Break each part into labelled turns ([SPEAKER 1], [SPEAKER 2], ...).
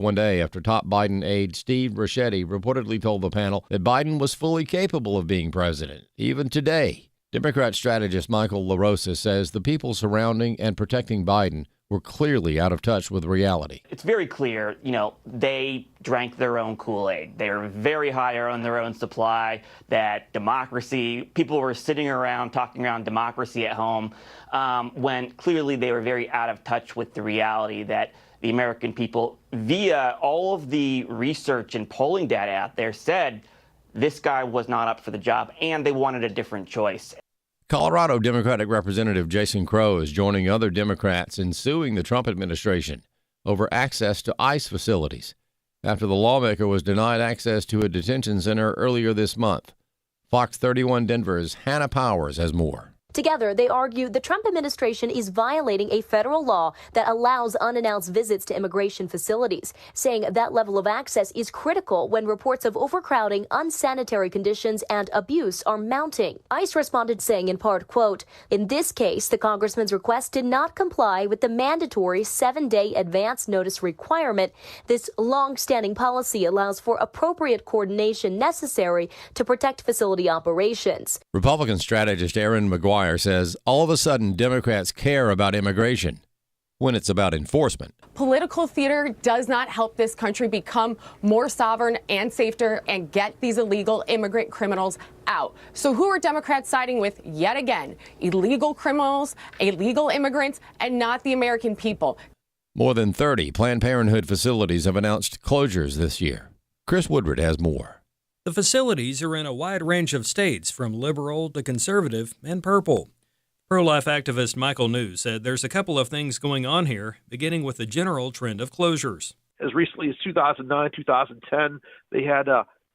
[SPEAKER 1] One day after top Biden aide Steve Ricchetti reportedly told the panel that Biden was fully capable of being president, even today. Democrat strategist Michael LaRosa says the people surrounding and protecting Biden were clearly out of touch with reality.
[SPEAKER 2] It's very clear, they drank their own Kool-Aid. They were very high on their own supply, that democracy, people were sitting around talking around democracy at home, when clearly they were very out of touch with the reality that the American people, via all of the research and polling data out there, said this guy was not up for the job and they wanted a different choice.
[SPEAKER 1] Colorado Democratic Representative Jason Crow is joining other Democrats in suing the Trump administration over access to ICE facilities after the lawmaker was denied access to a detention center earlier this month. Fox 31 Denver's Hannah Powers has more.
[SPEAKER 3] Together, they argue the Trump administration is violating a federal law that allows unannounced visits to immigration facilities, saying that level of access is critical when reports of overcrowding, unsanitary conditions, and abuse are mounting. ICE responded saying in part, quote, "In this case, the congressman's request did not comply with the mandatory 7-day advance notice requirement. This long-standing policy allows for appropriate coordination necessary to protect facility operations."
[SPEAKER 1] Republican strategist Aaron McGuire says all of a sudden Democrats care about immigration when it's about enforcement.
[SPEAKER 4] Political theater does not help this country become more sovereign and safer and get these illegal immigrant criminals out. So who are Democrats siding with yet again? Illegal criminals, illegal immigrants, and not the American people.
[SPEAKER 1] More than 30 Planned Parenthood facilities have announced closures this year. Chris Woodward has more.
[SPEAKER 5] The facilities are in a wide range of states, from liberal to conservative and purple. Pro-life activist Michael New said there's a couple of things going on here, beginning with the general trend of closures.
[SPEAKER 6] As recently as 2009, 2010, they had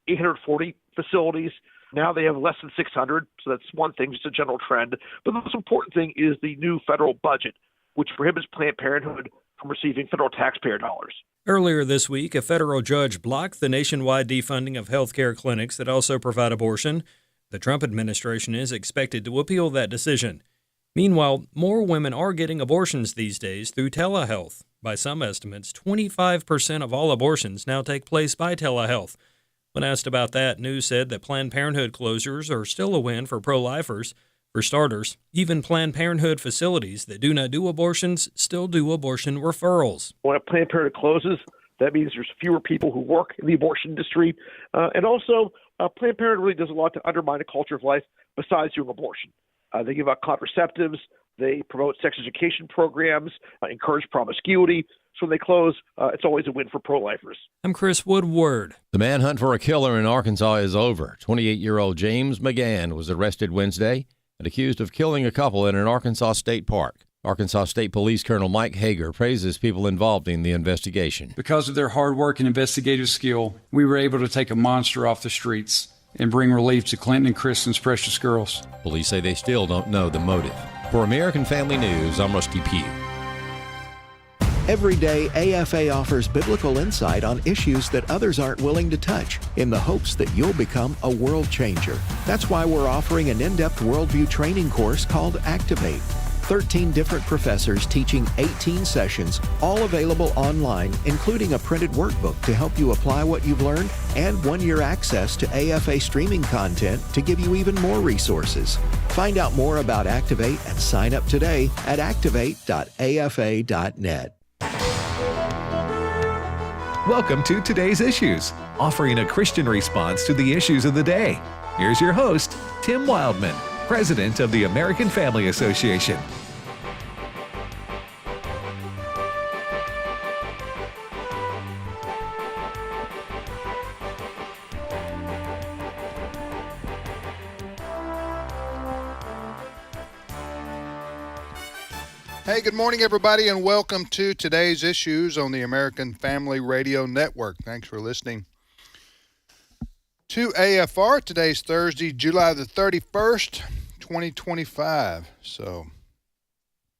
[SPEAKER 6] 840 facilities. Now they have less than 600, so that's one thing, just a general trend. But the most important thing is the new federal budget, which prohibits Planned Parenthood from receiving federal taxpayer dollars.
[SPEAKER 5] Earlier this week, a federal judge blocked the nationwide defunding of health care clinics that also provide abortion. The Trump administration is expected to appeal that decision. Meanwhile, more women are getting abortions these days through telehealth. By some estimates, 25% of all abortions now take place by telehealth. When asked about that, New said that Planned Parenthood closures are still a win for pro-lifers. For starters, even Planned Parenthood facilities that do not do abortions still do abortion referrals.
[SPEAKER 6] When a Planned Parenthood closes, that means there's fewer people who work in the abortion industry. And also, Planned Parenthood really does a lot to undermine the culture of life besides doing abortion. They give out contraceptives, they promote sex education programs, encourage promiscuity. So when they close, it's always a win for pro-lifers.
[SPEAKER 5] I'm Chris Woodward.
[SPEAKER 1] The manhunt for a killer in Arkansas is over. 28-year-old James McGann was arrested Wednesday and accused of killing a couple in an Arkansas state park. Arkansas State Police Colonel Mike Hager praises people involved in the investigation.
[SPEAKER 7] Because of their hard work and investigative skill, we were able to take a monster off the streets and bring relief to Clinton and Kristen's precious girls.
[SPEAKER 1] Police say they still don't know the motive. For American Family News, I'm Rusty Pugh.
[SPEAKER 8] Every day, AFA offers biblical insight on issues that others aren't willing to touch, in the hopes that you'll become a world changer. That's why we're offering an in-depth worldview training course called Activate. 13 different professors teaching 18 sessions, all available online, including a printed workbook to help you apply what you've learned, and 1-year access to AFA streaming content to give you even more resources. Find out more about Activate and sign up today at activate.afa.net.
[SPEAKER 9] Welcome to Today's Issues, offering a Christian response to the issues of the day. Here's your host, Tim Wildmon, President of the American Family Association.
[SPEAKER 10] Hey, good morning, everybody, and welcome to Today's Issues on the American Family Radio Network. Thanks for listening to AFR. Today's Thursday, July the 31st, 2025. So,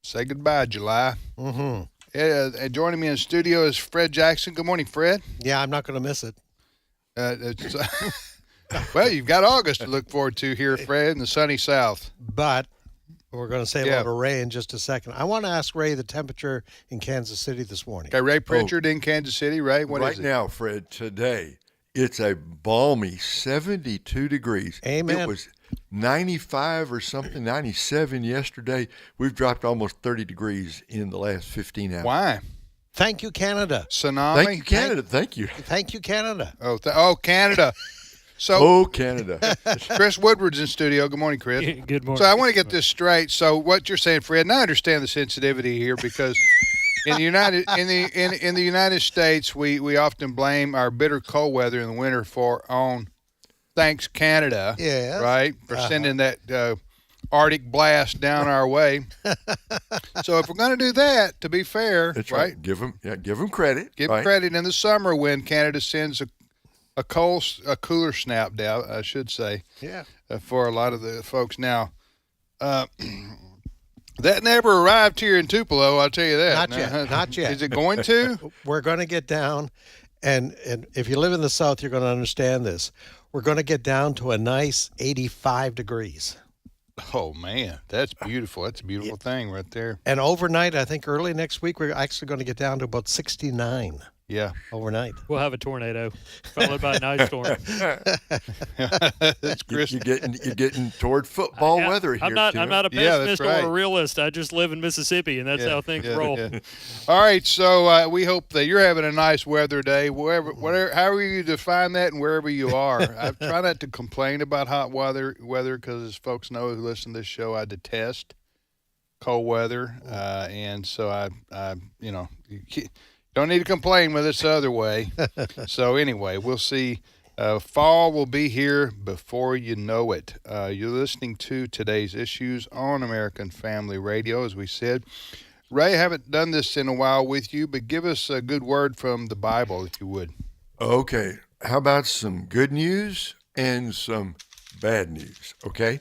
[SPEAKER 10] say goodbye, July. And joining me in the studio is Fred Jackson. Good morning, Fred.
[SPEAKER 11] Yeah, I'm not going to miss it.
[SPEAKER 10] Well, you've got August to look forward to here, Fred, in the sunny South.
[SPEAKER 11] But We're going to say hello to Ray in just a second. I want to ask Ray the temperature in Kansas City this morning.
[SPEAKER 10] Okay, Ray Pritchard in Kansas City. Ray, what is it?
[SPEAKER 12] Right now, Fred, today, it's a balmy 72 degrees.
[SPEAKER 11] Amen.
[SPEAKER 12] It was 95 or something, 97 yesterday. We've dropped almost 30 degrees in the last 15 hours.
[SPEAKER 10] Why?
[SPEAKER 11] Thank you, Canada.
[SPEAKER 10] Tsunami?
[SPEAKER 12] Thank you, Canada. Thank you.
[SPEAKER 11] Thank you, Canada.
[SPEAKER 10] Oh, Canada. So,
[SPEAKER 12] Canada.
[SPEAKER 10] Chris Woodward's in studio. Good morning, Chris.
[SPEAKER 13] Good morning.
[SPEAKER 10] So I want to get this straight. So what you're saying, Fred, and I understand the sensitivity here because in the United States, we often blame our bitter cold weather in the winter on thanks Canada, right, for sending that Arctic blast down our way. So if we're going to do that, to be fair,
[SPEAKER 12] That's right. Give them credit.
[SPEAKER 10] Give credit in the summer when Canada sends a cooler snap down, I should say.
[SPEAKER 11] Yeah.
[SPEAKER 10] For a lot of the folks now, that never arrived here in Tupelo. I'll tell you that.
[SPEAKER 11] Not yet.
[SPEAKER 10] Is it going to?
[SPEAKER 11] We're going to get down, and if you live in the South, you're going to understand this. We're going to get down to a nice 85 degrees.
[SPEAKER 10] Oh man, that's beautiful. That's a beautiful thing right there.
[SPEAKER 11] And overnight, I think early next week, we're actually going to get down to about 69.
[SPEAKER 10] Yeah,
[SPEAKER 11] overnight.
[SPEAKER 13] We'll have a tornado followed by an ice storm.
[SPEAKER 10] That's Chris.
[SPEAKER 12] You're getting toward football weather here.
[SPEAKER 13] I'm not a pessimist or
[SPEAKER 10] right.
[SPEAKER 13] a realist. I just live in Mississippi, and that's how things roll.
[SPEAKER 10] Yeah. All right, so we hope that you're having a nice weather day, however you define that, and wherever you are. I try not to complain about hot weather because, as folks know who listen to this show, I detest cold weather, and so I don't need to complain with us the other way. So anyway, we'll see. Fall will be here before you know it. You're listening to today's issues on American Family Radio, as we said. Ray, I haven't done this in a while with you, but give us a good word from the Bible, if you would.
[SPEAKER 12] Okay. How about some good news and some bad news, okay?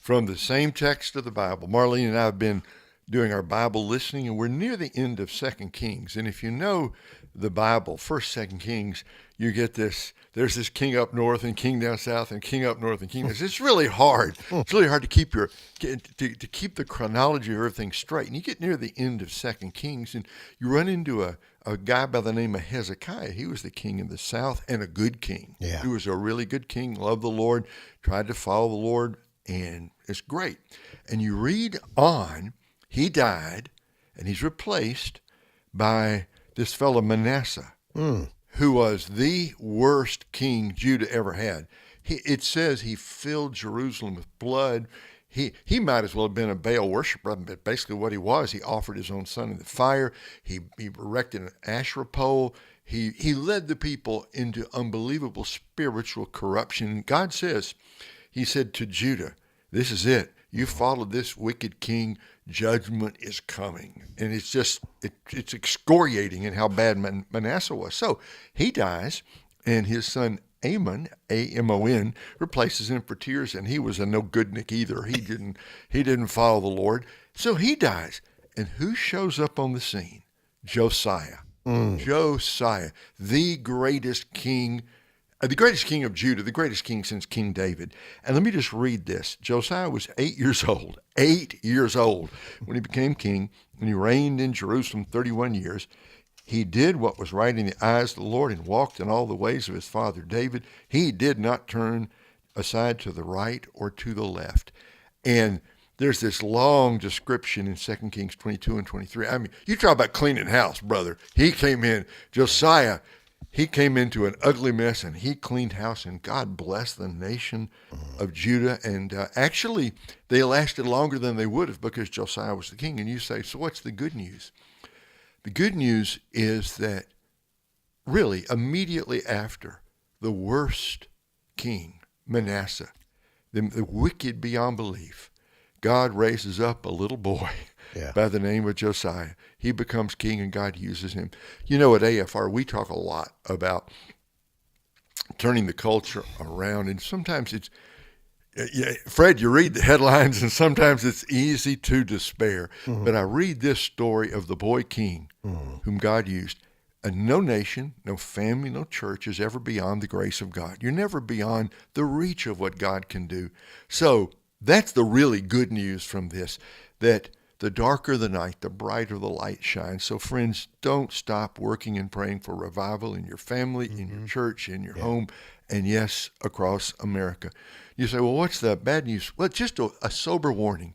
[SPEAKER 12] From the same text of the Bible. Marlene and I have been doing our Bible listening, and we're near the end of 2 Kings. And if you know the Bible, 1st, 2 Kings, you get this, there's this king up north and king down south and king up north and king down south. It's really hard. It's really hard to keep to keep the chronology of everything straight. And you get near the end of 2 Kings, and you run into a guy by the name of Hezekiah. He was the king in the south and a good king.
[SPEAKER 11] Yeah.
[SPEAKER 12] He was a really good king, loved the Lord, tried to follow the Lord, and it's great. And you read on, he died, and he's replaced by this fellow Manasseh, who was the worst king Judah ever had. It says he filled Jerusalem with blood. He might as well have been a Baal worshiper, but basically what he was, he offered his own son in the fire. He erected an Asherah pole. He led the people into unbelievable spiritual corruption. God says, he said to Judah, this is it. You followed this wicked king, judgment is coming. And it's excoriating in how bad Manasseh was. So he dies, and his son Amon, A-M-O-N, replaces him for tears, and he was a no-goodnik either. He didn't follow the Lord. So he dies. And who shows up on the scene? Josiah. Josiah, the greatest king of Judah, the greatest king since King David. And let me just read this. Josiah was 8 years old when he became king, and he reigned in Jerusalem 31 years. He did what was right in the eyes of the Lord and walked in all the ways of his father David. He did not turn aside to the right or to the left. And there's this long description in 2 Kings 22 and 23. I mean, you talk about cleaning house, brother. He came in, Josiah, he came into an ugly mess, and he cleaned house, and God blessed the nation of Judah. And actually, they lasted longer than they would have because Josiah was the king. And you say, so what's the good news? The good news is that really immediately after the worst king, Manasseh, the wicked beyond belief, God raises up a little boy by the name of Josiah. He becomes king, and God uses him. You know, at AFR, we talk a lot about turning the culture around, and sometimes it's, Fred, you read the headlines, and sometimes it's easy to despair. But I read this story of the boy king whom God used. And no nation, no family, no church is ever beyond the grace of God. You're never beyond the reach of what God can do. So That's the really good news from this, that the darker the night, the brighter the light shines. So friends, don't stop working and praying for revival in your family, in your church, in your home, and yes, across America. You say, well, what's the bad news? Well, just a sober warning.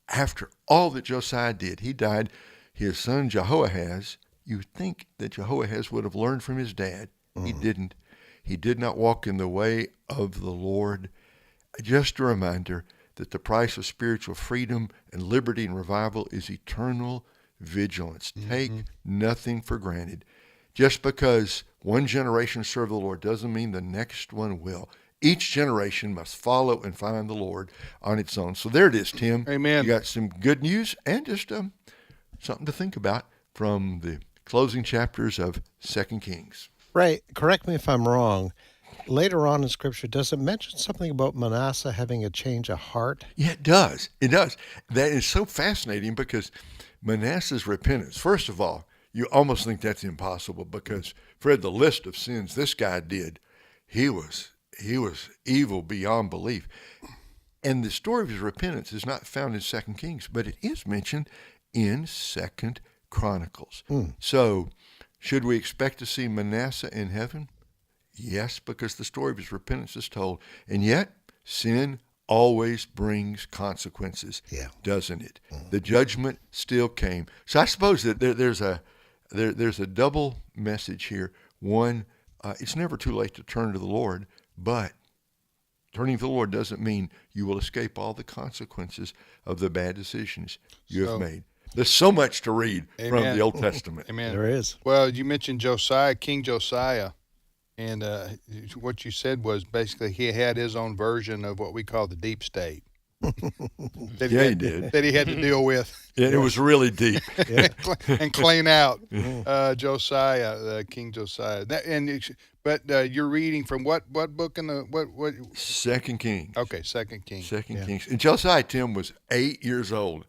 [SPEAKER 12] After all that Josiah did, he died. His son Jehoahaz, you think that Jehoahaz would have learned from his dad. He didn't. He did not walk in the way of the Lord. Just a reminder that the price of spiritual freedom and liberty and revival is eternal vigilance. Take nothing for granted. Just because one generation served the Lord doesn't mean the next one will. Each generation must follow and find the Lord on its own. So there it is, Tim.
[SPEAKER 10] Amen.
[SPEAKER 12] You got some good news and just something to think about from the closing chapters of 2 Kings.
[SPEAKER 11] Ray, correct me if I'm wrong. Later on in Scripture, does it mention something about Manasseh having a change of heart?
[SPEAKER 12] Yeah, it does. It does. That is so fascinating because Manasseh's repentance, first of all, you almost think that's impossible because, Fred, the list of sins this guy did, he was evil beyond belief. And the story of his repentance is not found in 2 Kings, but it is mentioned in 2 Chronicles. So should we expect to see Manasseh in heaven? Yes, because the story of his repentance is told. And yet, sin always brings consequences, doesn't it? The judgment still came. So I suppose that there's a double message here. One, it's never too late to turn to the Lord, but turning to the Lord doesn't mean you will escape all the consequences of the bad decisions you have made. There's so much to read from the Old Testament.
[SPEAKER 10] Amen.
[SPEAKER 11] There is.
[SPEAKER 10] Well, you mentioned Josiah, King Josiah, and what you said was basically he had his own version of what we call the deep state.
[SPEAKER 12] He did.
[SPEAKER 10] That he had to deal with.
[SPEAKER 12] Yeah, it was really deep.
[SPEAKER 10] and clean out Josiah, King Josiah. But you're reading from what book in the what?
[SPEAKER 12] 2 Kings.
[SPEAKER 10] Okay, 2 Kings.
[SPEAKER 12] 2 Kings. And Josiah, Tim, was 8 years old.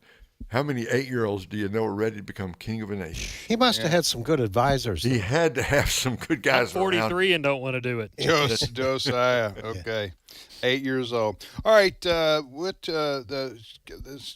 [SPEAKER 12] How many 8-year-olds do you know are ready to become king of a nation?
[SPEAKER 11] He must have had some good advisors.
[SPEAKER 12] He had to have some good guys
[SPEAKER 13] I'm 43
[SPEAKER 12] around.
[SPEAKER 13] and don't want to do it.
[SPEAKER 10] Josiah. Okay, 8 years old. All right. Let's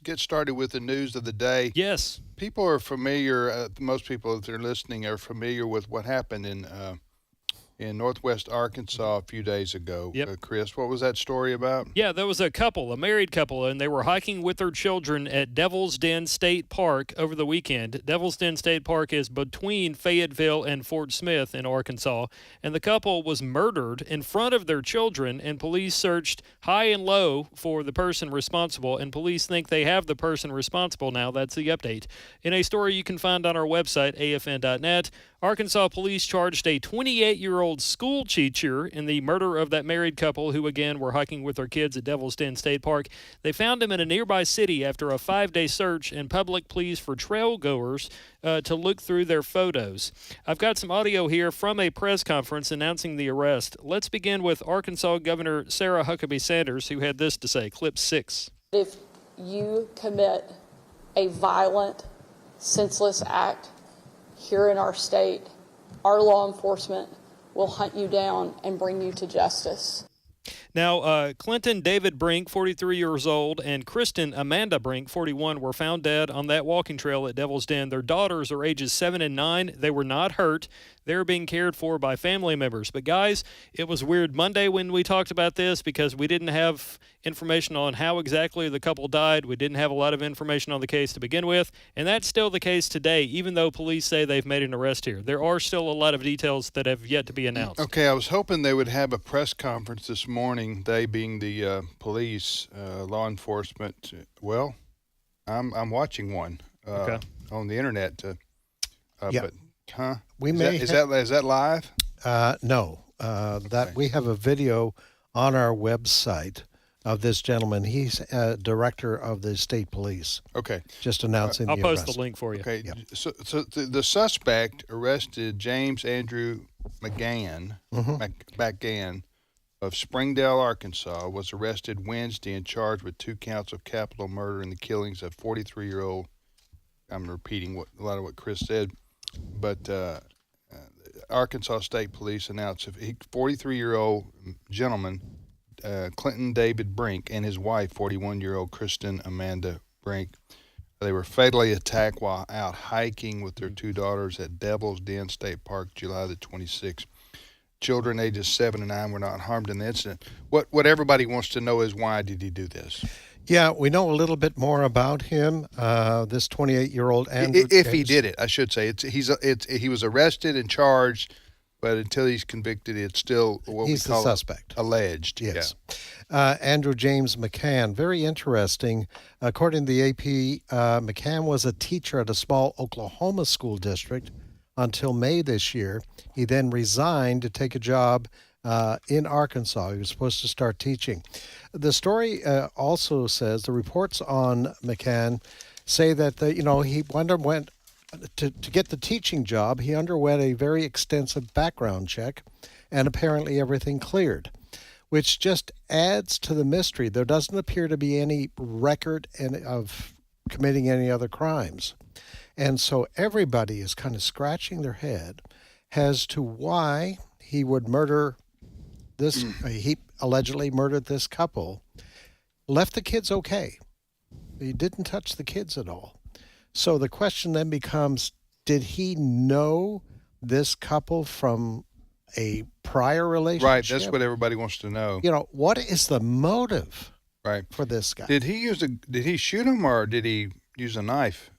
[SPEAKER 10] get started with the news of the day.
[SPEAKER 13] Yes.
[SPEAKER 10] People are familiar. Most people, if they're listening, are familiar with what happened in Northwest Arkansas a few days ago.
[SPEAKER 13] Yep.
[SPEAKER 10] Chris, what was that story about?
[SPEAKER 13] Yeah, there was a married couple, and they were hiking with their children at Devil's Den State Park over the weekend. Devil's Den State Park is between Fayetteville and Fort Smith in Arkansas, and the couple was murdered in front of their children, and police searched high and low for the person responsible, and police think they have the person responsible now. That's the update. In a story you can find on our website, afn.net, Arkansas police charged a 28-year-old school teacher in the murder of that married couple who, again, were hiking with their kids at Devil's Den State Park. They found him in a nearby city after a 5-day search and public pleas for trail goers to look through their photos. I've got some audio here from a press conference announcing the arrest. Let's begin with Arkansas Governor Sarah Huckabee Sanders, who had this to say, clip 6.
[SPEAKER 14] If you commit a violent, senseless act here in our state, our law enforcement will hunt you down and bring you to justice.
[SPEAKER 13] Now, Clinton David Brink, 43 years old, and Kristen Amanda Brink, 41, were found dead on that walking trail at Devil's Den. Their daughters are ages 7 and 9. They were not hurt. They're being cared for by family members. But, guys, it was weird Monday when we talked about this because we didn't have information on how exactly the couple died. We didn't have a lot of information on the case to begin with. And that's still the case today, even though police say they've made an arrest here. There are still a lot of details that have yet to be announced.
[SPEAKER 10] Okay, I was hoping they would have a press conference this morning, they being the police, law enforcement. Well, I'm watching one on the internet.
[SPEAKER 11] Yeah.
[SPEAKER 10] But,
[SPEAKER 11] We
[SPEAKER 10] is that live?
[SPEAKER 11] No. That we have a video on our website of this gentleman. He's director of the state police.
[SPEAKER 10] Okay.
[SPEAKER 11] Just announcing
[SPEAKER 13] I'll
[SPEAKER 11] the
[SPEAKER 13] post
[SPEAKER 11] arrest.
[SPEAKER 13] the link for you.
[SPEAKER 10] Okay.
[SPEAKER 11] Yeah.
[SPEAKER 10] So the suspect arrested James Andrew McGann, McGann of Springdale, Arkansas, was arrested Wednesday and charged with 2 counts of capital murder in the killings of 43-year-old. I'm repeating a lot of what Chris said, but Arkansas State Police announced a 43-year-old gentleman Clinton David Brink and his wife, 41-year-old Kristen Amanda Brink. They were fatally attacked while out hiking with their two daughters at Devil's Den State Park, July the 26th. Children ages 7 and 9 were not harmed in the incident. What everybody wants to know is, why did he do this?
[SPEAKER 11] Yeah, we know a little bit more about him. This 28-year-old Andrew.
[SPEAKER 10] If he did it, I should say, he was arrested and charged, but until he's convicted, it's still what
[SPEAKER 11] he's
[SPEAKER 10] we call
[SPEAKER 11] the suspect.
[SPEAKER 10] Alleged.
[SPEAKER 11] Yes. Yeah. Andrew James McCann, very interesting. According to the AP, McCann was a teacher at a small Oklahoma school district until May this year. He then resigned to take a job in Arkansas. He was supposed to start teaching. The story also says, the reports on McCann say that he underwent to get the teaching job. He underwent a very extensive background check, and apparently everything cleared, which just adds to the mystery. There doesn't appear to be any record of committing any other crimes. And so everybody is kind of scratching their head as to why he would murder this. He allegedly murdered this couple, left the kids okay. He didn't touch the kids at all. So the question then becomes, did he know this couple from a prior relationship?
[SPEAKER 10] Right, that's what everybody wants to know.
[SPEAKER 11] What is the motive for this guy?
[SPEAKER 10] Did he shoot him, or did he use a knife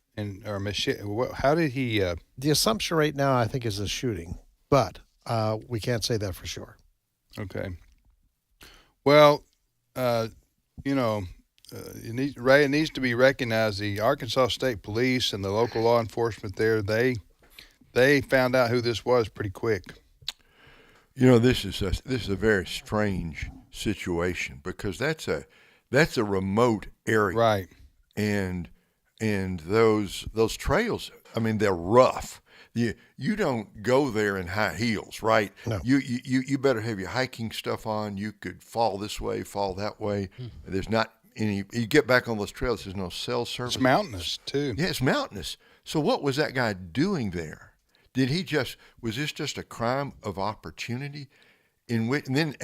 [SPEAKER 10] or machete? How did he?
[SPEAKER 11] The assumption right now, I think, is a shooting, but we can't say that for sure.
[SPEAKER 10] Okay. Well, it needs to be recognized. The Arkansas State Police and the local law enforcement there, they found out who this was pretty quick.
[SPEAKER 12] This is a very strange situation, because that's a remote area,
[SPEAKER 10] right?
[SPEAKER 12] And those trails, I mean, they're rough. You don't go there in high heels, right?
[SPEAKER 11] No.
[SPEAKER 12] You better have your hiking stuff on. You could fall this way, fall that way. There's not any. You get back on those trails, there's no cell service.
[SPEAKER 10] It's mountainous too.
[SPEAKER 12] Yeah, it's mountainous. So what was that guy doing there? Was this just a crime of opportunity? And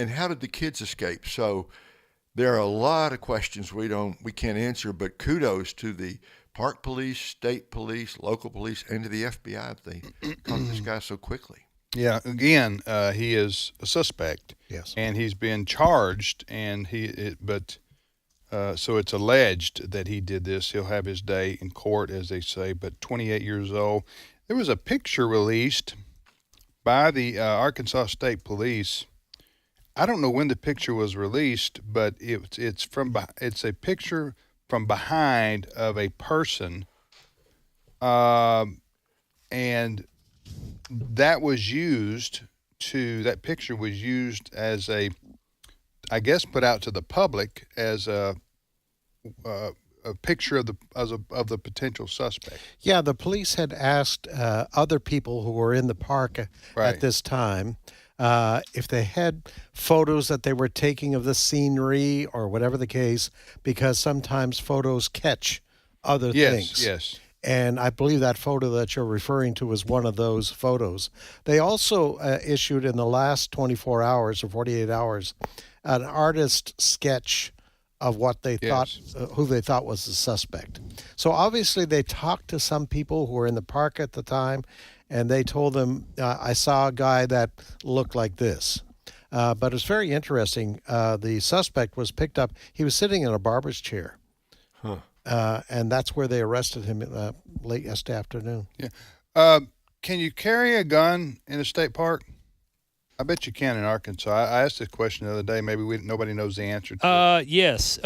[SPEAKER 12] how did the kids escape? So there are a lot of questions we can't answer, but kudos to the Park Police, State Police, local police, and to the FBI if they caught this guy so quickly.
[SPEAKER 10] Yeah, again, he is a suspect.
[SPEAKER 11] Yes.
[SPEAKER 10] And he's been charged, so it's alleged that he did this. He'll have his day in court, as they say, but 28 years old. There was a picture released by the Arkansas State Police. I don't know when the picture was released, but it's a picture from behind of a person, and that picture was used as I guess put out to the public as a picture of the potential suspect.
[SPEAKER 11] Yeah, the police had asked other people who were in the park at this time if they had photos that they were taking of the scenery or whatever the case, because sometimes photos catch other things.
[SPEAKER 10] Yes.
[SPEAKER 11] And I believe that photo that you're referring to was one of those photos. They also issued in the last 24 hours or 48 hours an artist sketch of what they thought, who they thought was the suspect. So obviously they talked to some people who were in the park at the time, and they told them, I saw a guy that looked like this. But it's very interesting. The suspect was picked up. He was sitting in a barber's chair. And that's where they arrested him late yesterday afternoon.
[SPEAKER 10] Yeah. Can you carry a gun in a state park? I bet you can in Arkansas. I asked this question the other day. Maybe nobody knows the answer to it.
[SPEAKER 13] Yes.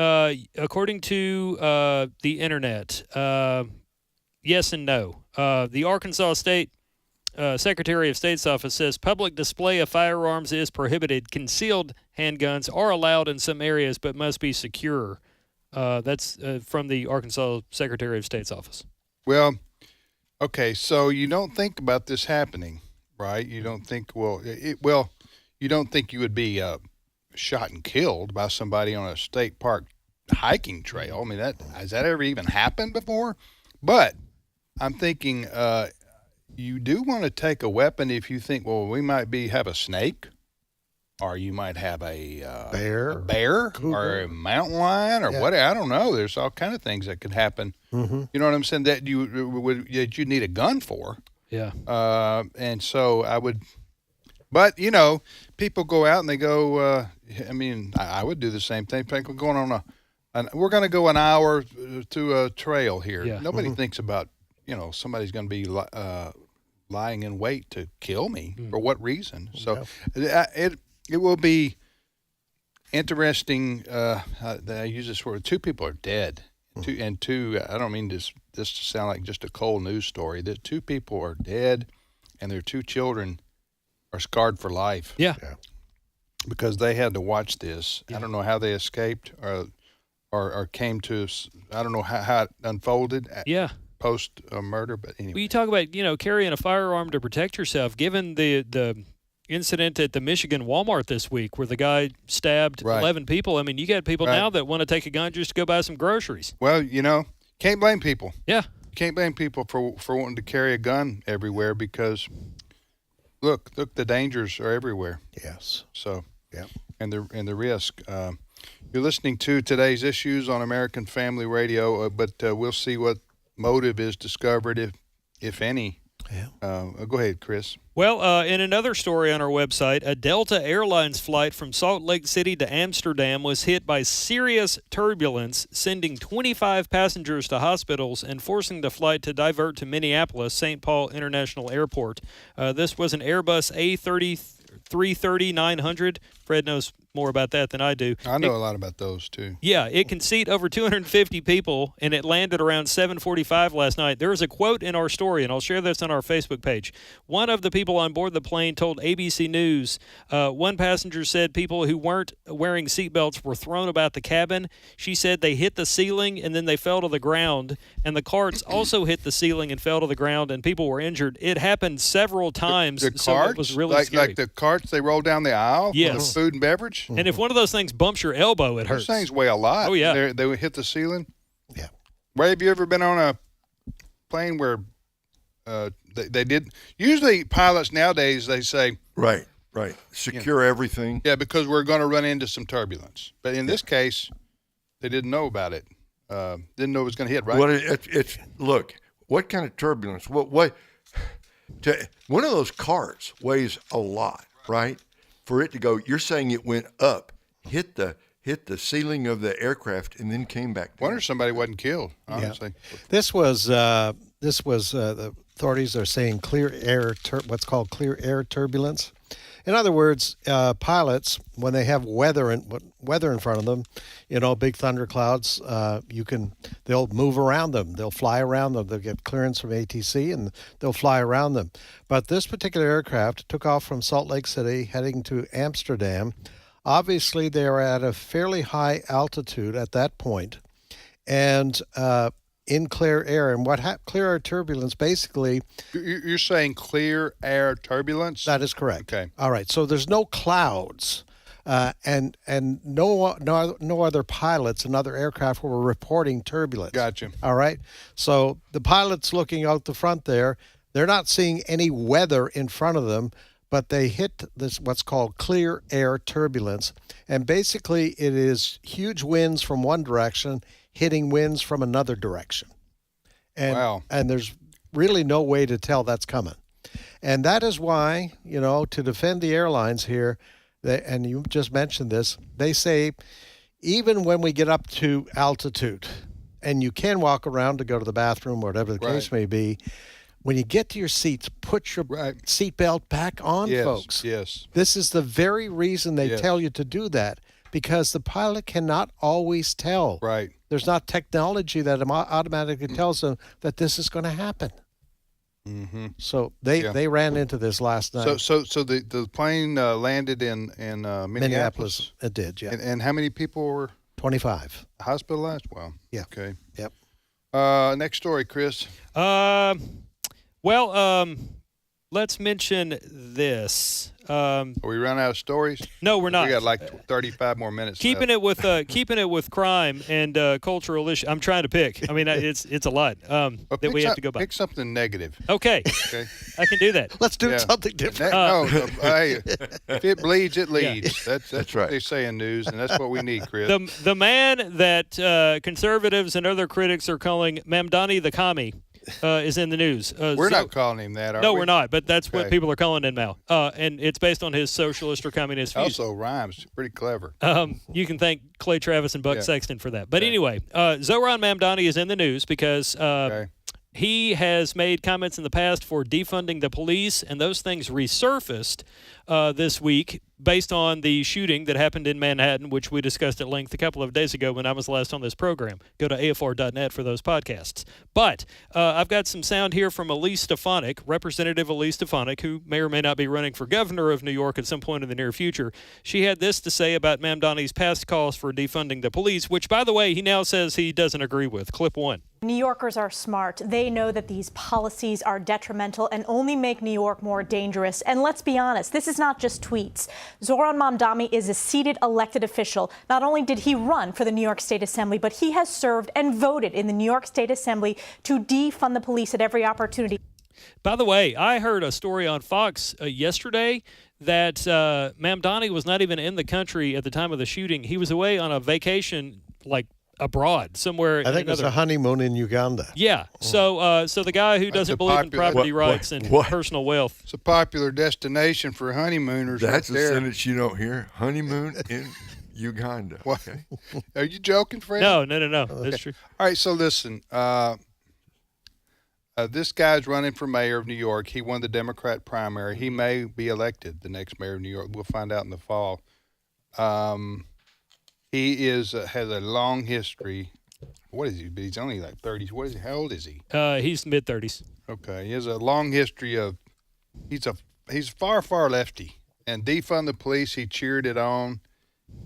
[SPEAKER 13] According to the internet, yes and no. The Arkansas State Secretary of State's office says public display of firearms is prohibited. Concealed handguns are allowed in some areas but must be secure. That's from the Arkansas Secretary of State's office.
[SPEAKER 10] Well, okay, so you don't think about this happening, right? You don't think, you don't think you would be shot and killed by somebody on a state park hiking trail. I mean, has that ever even happened before? But I'm thinking you do want to take a weapon if you think, well, we might have a snake or you might have a
[SPEAKER 11] bear,
[SPEAKER 10] or a mountain lion, or what? I don't know. There's all kind of things that could happen.
[SPEAKER 11] Mm-hmm.
[SPEAKER 10] You know what I'm saying? That you need a gun for.
[SPEAKER 13] Yeah.
[SPEAKER 10] And so I would, but people go out and they go. I would do the same thing. We're going we're going to go an hour to a trail here.
[SPEAKER 13] Yeah.
[SPEAKER 10] Nobody thinks about somebody's going to be lying in wait to kill me for what reason. So it will be interesting. That I use this word. 2 people are dead. Two. I don't mean this to sound like just a cold news story. That 2 people are dead, and their 2 children are scarred for life.
[SPEAKER 13] Yeah.
[SPEAKER 10] Because they had to watch this. I don't know how they escaped or came to. I don't know how it unfolded. Post murder, but anyway.
[SPEAKER 13] Well, you talk about carrying a firearm to protect yourself. Given the incident at the Michigan Walmart this week, where the guy stabbed 11 people. I mean, you got people now that want to take a gun just to go buy some groceries.
[SPEAKER 10] Well, can't blame people.
[SPEAKER 13] Yeah,
[SPEAKER 10] can't blame people for wanting to carry a gun everywhere because look, the dangers are everywhere.
[SPEAKER 11] Yes.
[SPEAKER 10] So and the risk. You're listening to today's issues on American Family Radio, but we'll see what motive is discovered, if any. Yeah. Go ahead, Chris.
[SPEAKER 13] Well, in another story on our website, a Delta Airlines flight from Salt Lake City to Amsterdam was hit by serious turbulence, sending 25 passengers to hospitals and forcing the flight to divert to Minneapolis St. Paul International Airport. This was an Airbus A330-900. Fred knows more about that than I do.
[SPEAKER 10] I know a lot about those, too.
[SPEAKER 13] Yeah, it can seat over 250 people, and it landed around 7:45 last night. There is a quote in our story, and I'll share this on our Facebook page. One of the people on board the plane told ABC News, one passenger said people who weren't wearing seatbelts were thrown about the cabin. She said they hit the ceiling, and then they fell to the ground, and the carts also hit the ceiling and fell to the ground, and people were injured. It happened several times,
[SPEAKER 10] the carts?
[SPEAKER 13] so it was really scary.
[SPEAKER 10] Like the carts, they roll down the aisle
[SPEAKER 13] yes.
[SPEAKER 10] for the food and beverage?
[SPEAKER 13] And if one of those things bumps your elbow, it hurts.
[SPEAKER 10] Those things weigh a lot.
[SPEAKER 13] Oh, yeah.
[SPEAKER 10] They would hit the ceiling?
[SPEAKER 11] Yeah.
[SPEAKER 10] Ray, have you ever been on a plane where they did? Usually pilots nowadays, they say.
[SPEAKER 12] Right. Secure everything.
[SPEAKER 10] Yeah, because we're going to run into some turbulence. But in this case, they didn't know about it. Didn't know it was going to hit, right?
[SPEAKER 12] Well, it's look, what kind of turbulence? One of those carts weighs a lot, right? For it to go, you're saying it went up, hit the ceiling of the aircraft, and then came back down.
[SPEAKER 10] Wonder if somebody wasn't killed. Honestly,
[SPEAKER 11] This was the authorities are saying what's called clear air turbulence. In other words, pilots, when they have weather in front of them, big thunderclouds, they'll move around them. They'll fly around them. They'll get clearance from ATC and they'll fly around them. But this particular aircraft took off from Salt Lake City, heading to Amsterdam. Obviously, they are at a fairly high altitude at that point, and in clear air. And clear air turbulence, basically.
[SPEAKER 10] You're saying clear air turbulence?
[SPEAKER 11] That is correct.
[SPEAKER 10] Okay.
[SPEAKER 11] All right. So there's no clouds, and no other pilots and other aircraft were reporting turbulence.
[SPEAKER 10] Gotcha.
[SPEAKER 11] All right. So the pilots looking out the front there, they're not seeing any weather in front of them, but they hit this what's called clear air turbulence. And basically it is huge winds from one direction hitting winds from another direction. And,
[SPEAKER 10] wow.
[SPEAKER 11] And there's really no way to tell that's coming. And that is why, to defend the airlines here, and you just mentioned this, they say even when we get up to altitude, and you can walk around to go to the bathroom or whatever the case may be, when you get to your seats, put your seatbelt back on, folks.
[SPEAKER 10] Yes.
[SPEAKER 11] This is the very reason they tell you to do that, because the pilot cannot always tell.
[SPEAKER 10] Right.
[SPEAKER 11] There's not technology that automatically tells them that this is going to happen.
[SPEAKER 10] Mm-hmm.
[SPEAKER 11] So they ran into this last night.
[SPEAKER 10] So the plane landed in Minneapolis.
[SPEAKER 11] It did, yeah.
[SPEAKER 10] And how many people were
[SPEAKER 11] 25
[SPEAKER 10] hospitalized? Wow.
[SPEAKER 11] Yeah.
[SPEAKER 10] Okay.
[SPEAKER 11] Yep.
[SPEAKER 10] Next story, Chris.
[SPEAKER 13] let's mention this.
[SPEAKER 10] Are we running out of stories?
[SPEAKER 13] No, we're not.
[SPEAKER 10] We got like 35 more minutes.
[SPEAKER 13] Keeping it with crime and cultural issues. I'm trying to pick. I mean, it's a lot that we have to go by.
[SPEAKER 10] Pick something negative.
[SPEAKER 13] Okay. I can do that.
[SPEAKER 11] Let's do something different.
[SPEAKER 10] Hey, if it bleeds, it leads.
[SPEAKER 12] Yeah.
[SPEAKER 10] That's
[SPEAKER 12] right.
[SPEAKER 10] what they say in news, and that's what we need, Chris.
[SPEAKER 13] The man that conservatives and other critics are calling Mamdani the commie is in the news.
[SPEAKER 10] We're not calling him that, are we?
[SPEAKER 13] No, we're not, but that's what people are calling him now. And it's based on his socialist or communist views.
[SPEAKER 10] Also rhymes. Pretty clever.
[SPEAKER 13] You can thank Clay Travis and Buck Sexton for that. But anyway, Zohran Mamdani is in the news because he has made comments in the past for defunding the police, and those things resurfaced this week based on the shooting that happened in Manhattan, which we discussed at length a couple of days ago when I was last on this program. Go to afr.net for those podcasts. But I've got some sound here from Elise Stefanik, Representative Elise Stefanik, who may or may not be running for governor of New York at some point in the near future. She had this to say about Mamdani's past calls for defunding the police, which, by the way, he now says he doesn't agree with. Clip 1.
[SPEAKER 15] New Yorkers are smart. They know that these policies are detrimental and only make New York more dangerous. And let's be honest, this is not just tweets. Zohran Mamdani is a seated elected official. Not only did he run for the New York State Assembly, but he has served and voted in the New York State Assembly to defund the police at every opportunity.
[SPEAKER 13] By the way, I heard a story on Fox yesterday that Mamdani was not even in the country at the time of the shooting. He was away on a vacation, like abroad somewhere.
[SPEAKER 11] I think it was a honeymoon in Uganda.
[SPEAKER 13] Yeah. So the guy who doesn't believe in property rights and personal wealth.
[SPEAKER 10] It's a popular destination for honeymooners.
[SPEAKER 12] That's
[SPEAKER 10] right
[SPEAKER 12] a
[SPEAKER 10] there.
[SPEAKER 12] sentence you don't hear. Honeymoon in Uganda.
[SPEAKER 10] What?
[SPEAKER 12] Okay.
[SPEAKER 10] Are you joking, Fred?
[SPEAKER 13] No. That's true.
[SPEAKER 10] All right. So listen. This guy's running for mayor of New York. He won the Democrat primary. He may be elected the next mayor of New York. We'll find out in the fall. He has a long history. What is he? But he's only like 30s. What is he? How old is he?
[SPEAKER 13] He's mid-30s.
[SPEAKER 10] Okay. He has a long history of. He's far lefty. And defund the police. He cheered it on.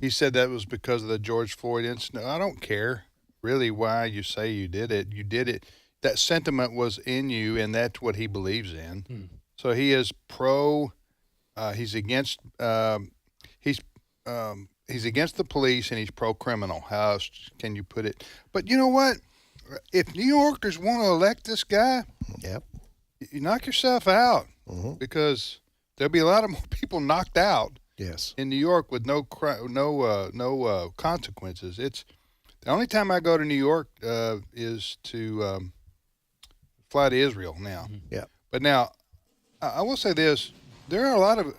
[SPEAKER 10] He said that was because of the George Floyd incident. I don't care really why you say you did it. You did it. That sentiment was in you, and that's what he believes in. So he is pro. He's against. He's against the police, and he's pro-criminal. How else can you put it? But you know what? If New Yorkers want to elect this guy, you knock yourself out because there'll be a lot of more people knocked out.
[SPEAKER 11] Yes.
[SPEAKER 10] In New York with no consequences. It's the only time I go to New York is to fly to Israel now.
[SPEAKER 11] Yeah.
[SPEAKER 10] But now, I will say this: there are a lot of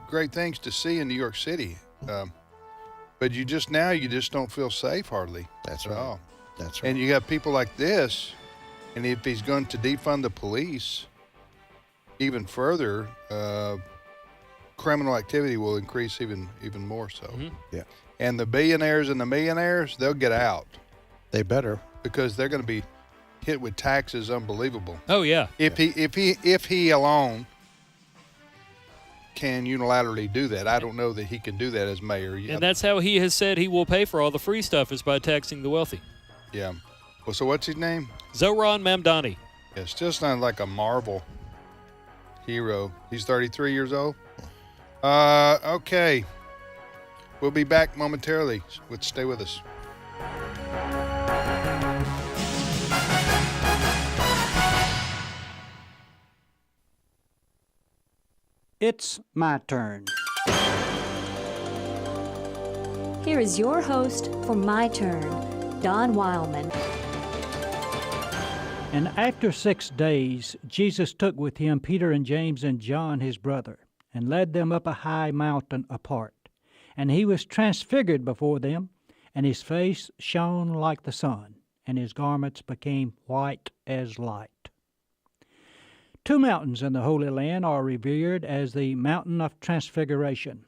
[SPEAKER 10] great things to see in New York City. But you just don't feel safe hardly.
[SPEAKER 11] That's
[SPEAKER 10] at
[SPEAKER 11] right.
[SPEAKER 10] all.
[SPEAKER 11] That's right.
[SPEAKER 10] And you have people like this, and if he's going to defund the police even further, criminal activity will increase even more so.
[SPEAKER 11] Yeah.
[SPEAKER 10] And the billionaires and the millionaires, they'll get out.
[SPEAKER 11] They better,
[SPEAKER 10] because they're going to be hit with taxes unbelievable.
[SPEAKER 13] Oh yeah.
[SPEAKER 10] If he alone can unilaterally do that. I don't know that he can do that as mayor.
[SPEAKER 13] And that's how he has said he will pay for all the free stuff, is by taxing the wealthy.
[SPEAKER 10] Yeah. Well, so what's his name?
[SPEAKER 13] Zohran Mamdani.
[SPEAKER 10] Yeah, still sounds like a Marvel hero. He's 33 years old. Okay. We'll be back momentarily. Stay with us.
[SPEAKER 16] It's my turn.
[SPEAKER 17] Here is your host for My Turn, Don Wildmon.
[SPEAKER 16] And after 6 days, Jesus took with him Peter and James and John his brother, and led them up a high mountain apart. And he was transfigured before them, and his face shone like the sun, and his garments became white as light. 2 mountains in the Holy Land are revered as the Mountain of Transfiguration.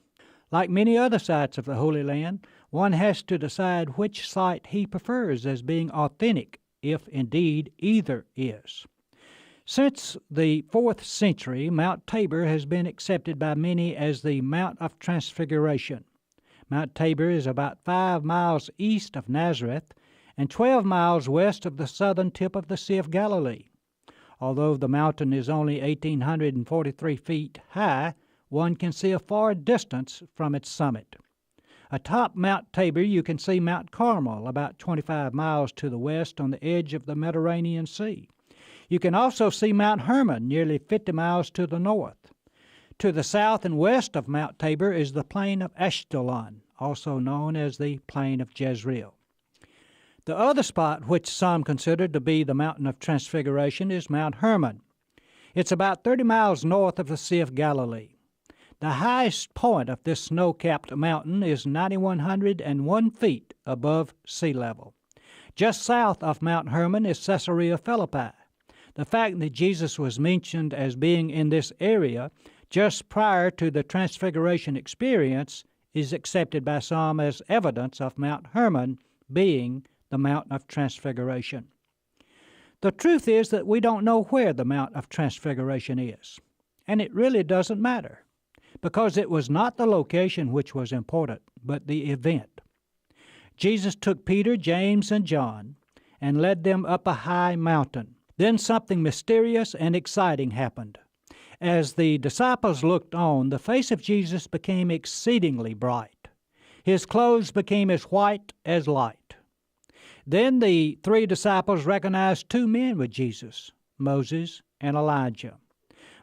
[SPEAKER 16] Like many other sites of the Holy Land, one has to decide which site he prefers as being authentic, if indeed either is. Since the 4th century, Mount Tabor has been accepted by many as the Mount of Transfiguration. Mount Tabor is about 5 miles east of Nazareth and 12 miles west of the southern tip of the Sea of Galilee. Although the mountain is only 1,843 feet high, one can see a far distance from its summit. Atop Mount Tabor, you can see Mount Carmel, about 25 miles to the west on the edge of the Mediterranean Sea. You can also see Mount Hermon, nearly 50 miles to the north. To the south and west of Mount Tabor is the plain of Ashkelon, also known as the plain of Jezreel. The other spot, which some consider to be the mountain of Transfiguration, is Mount Hermon. It's about 30 miles north of the Sea of Galilee. The highest point of this snow-capped mountain is 9,101 feet above sea level. Just south of Mount Hermon is Caesarea Philippi. The fact that Jesus was mentioned as being in this area just prior to the Transfiguration experience is accepted by some as evidence of Mount Hermon being the Mount of Transfiguration. The truth is that we don't know where the Mount of Transfiguration is, and it really doesn't matter, because it was not the location which was important, but the event. Jesus took Peter, James, and John and led them up a high mountain. Then something mysterious and exciting happened. As the disciples looked on, the face of Jesus became exceedingly bright. His clothes became as white as light. Then the three disciples recognized two men with Jesus, Moses and Elijah.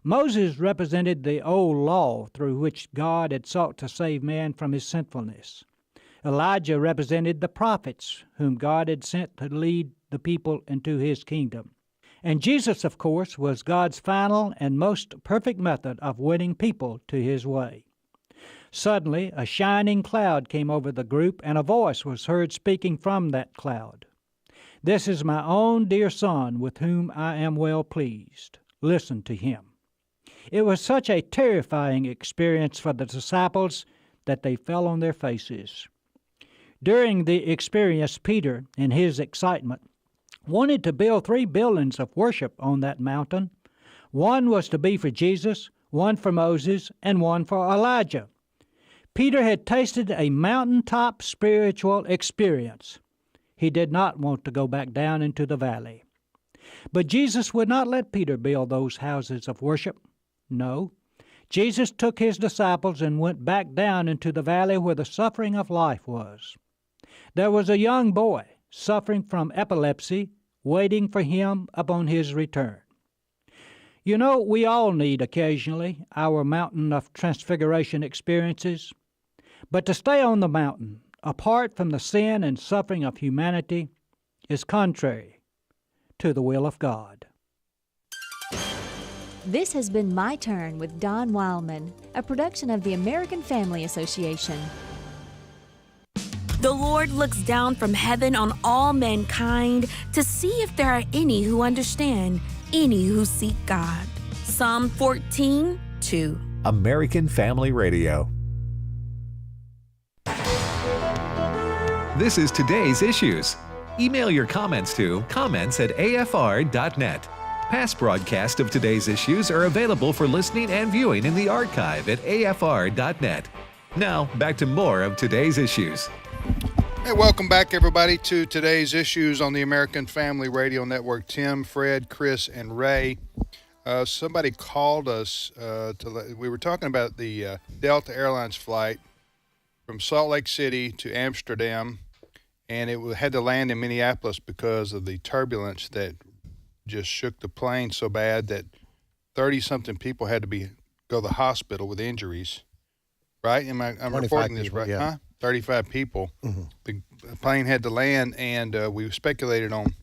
[SPEAKER 16] Moses represented the old law through which God had sought to save man from his sinfulness. Elijah represented the prophets whom God had sent to lead the people into his kingdom. And Jesus, of course, was God's final and most perfect method of winning people to his way. Suddenly, a shining cloud came over the group, and a voice was heard speaking from that cloud. "This is my own dear Son, with whom I am well pleased. Listen to him." It was such a terrifying experience for the disciples that they fell on their faces. During the experience, Peter, in his excitement, wanted to build 3 buildings of worship on that mountain. One was to be for Jesus, one for Moses, and one for Elijah. Peter had tasted a mountaintop spiritual experience. He did not want to go back down into the valley. But Jesus would not let Peter build those houses of worship. No, Jesus took his disciples and went back down into the valley where the suffering of life was. There was a young boy suffering from epilepsy, waiting for him upon his return. You know, we all need occasionally our mountain of transfiguration experiences. But to stay on the mountain, apart from the sin and suffering of humanity, is contrary to the will of God.
[SPEAKER 17] This has been My Turn with Don Wildmon, a production of the American Family Association.
[SPEAKER 18] The Lord looks down from heaven on all mankind to see if there are any who understand, any who seek God. Psalm 14:2.
[SPEAKER 9] American Family Radio. This is today's issues. Email your comments to comments@afr.net. Past broadcasts of today's issues are available for listening and viewing in the archive at afr.net. Now, back to more of today's issues.
[SPEAKER 10] Hey, welcome back, everybody, to today's issues on the American Family Radio Network. Tim, Fred, Chris, and Ray. Somebody called us. We were talking about the Delta Airlines flight from Salt Lake City to Amsterdam, and it had to land in Minneapolis because of the turbulence that just shook the plane so bad that 30-something people had to go to the hospital with injuries. Right? I'm reporting this right?
[SPEAKER 11] Yeah.
[SPEAKER 10] Huh? 35 people. Mm-hmm. The plane had to land, and we speculated on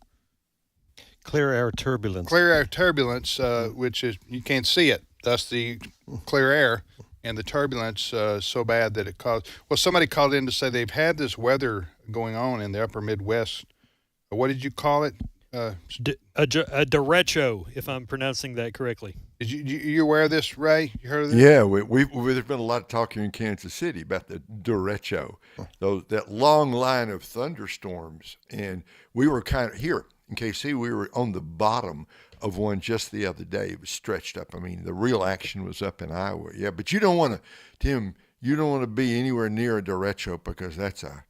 [SPEAKER 11] clear air turbulence.
[SPEAKER 10] Clear air turbulence, which is you can't see it. Thus the clear air and the turbulence so bad that it caused. Well, somebody called in to say they've had this weather going on in the upper Midwest. What did you call it?
[SPEAKER 13] A derecho, if I'm pronouncing that correctly.
[SPEAKER 10] Did you aware of this, Ray? You heard of this?
[SPEAKER 12] Yeah, there's been a lot of talk here in Kansas City about the derecho, that long line of thunderstorms. And we were kind of here in KC. We were on the bottom of one just the other day. It was stretched up. I mean, the real action was up in Iowa. Yeah, but you don't want to, Tim. You don't want to be anywhere near a derecho because that's a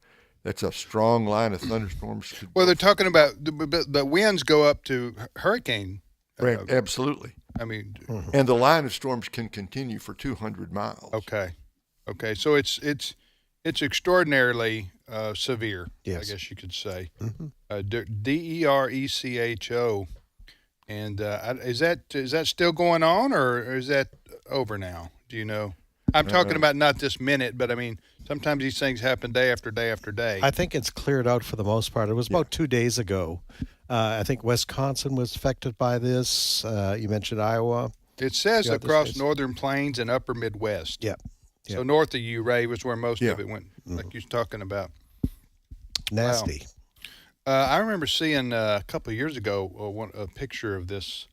[SPEAKER 12] strong line of thunderstorms.
[SPEAKER 10] Well, they're talking about the winds go up to hurricane
[SPEAKER 12] Right, absolutely.
[SPEAKER 10] I mean,
[SPEAKER 12] and the line of storms can continue for 200 miles.
[SPEAKER 10] Okay, so it's extraordinarily severe.
[SPEAKER 11] Yes.
[SPEAKER 10] I guess you could say.
[SPEAKER 11] Mm-hmm.
[SPEAKER 10] DERECHO, and is that still going on, or is that over now? Do you know? I'm talking about not this minute, but I mean, sometimes these things happen day after day after day.
[SPEAKER 11] I think it's cleared out for the most part. It was about 2 days ago. I think Wisconsin was affected by this. You mentioned Iowa.
[SPEAKER 10] It says across northern plains and upper Midwest.
[SPEAKER 11] Yeah.
[SPEAKER 10] So north of you, Ray, was where most of it went, like you were talking about.
[SPEAKER 11] Nasty.
[SPEAKER 10] Wow. I remember seeing a couple of years ago a picture of this,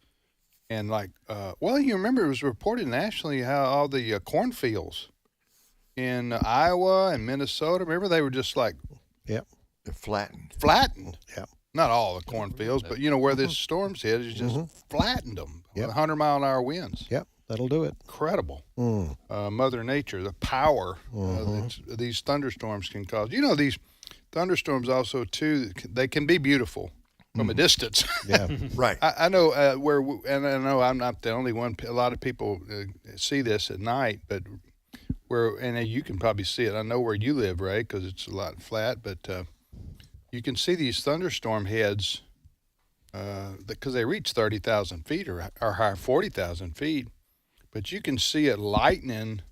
[SPEAKER 10] and you remember it was reported nationally how all the cornfields in Iowa and Minnesota, remember they were just like
[SPEAKER 12] flattened.
[SPEAKER 11] Yeah.
[SPEAKER 10] Not all the cornfields, but where this storms hit, it just flattened them. 100-mile-an-hour winds.
[SPEAKER 11] Yep, that'll do it.
[SPEAKER 10] Incredible. Mother Nature, the power that these thunderstorms can cause. These thunderstorms also, too, they can be beautiful from a distance.
[SPEAKER 11] Yeah,
[SPEAKER 12] right.
[SPEAKER 10] I know and I know I'm not the only one. A lot of people see this at night, but and you can probably see it. I know where you live, Ray, because it's a lot flat, but you can see these thunderstorm heads because they reach 30,000 feet or higher, 40,000 feet. But you can see it lightning.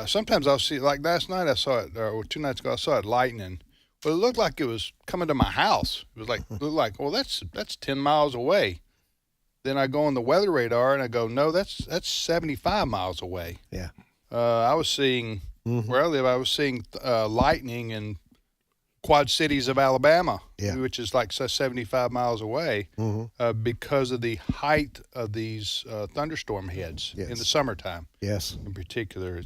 [SPEAKER 10] Sometimes I'll see it, like last night I saw it, or 2 nights ago I saw it lightning. But it looked like it was coming to my house. It was looked like, well, that's 10 miles away. Then I go on the weather radar and I go, no, that's 75 miles away.
[SPEAKER 11] Yeah.
[SPEAKER 10] I was seeing where I live. I was seeing lightning in Quad Cities of Alabama, which is like 75 miles away, because of the height of these thunderstorm heads in the summertime.
[SPEAKER 11] Yes.
[SPEAKER 10] In particular,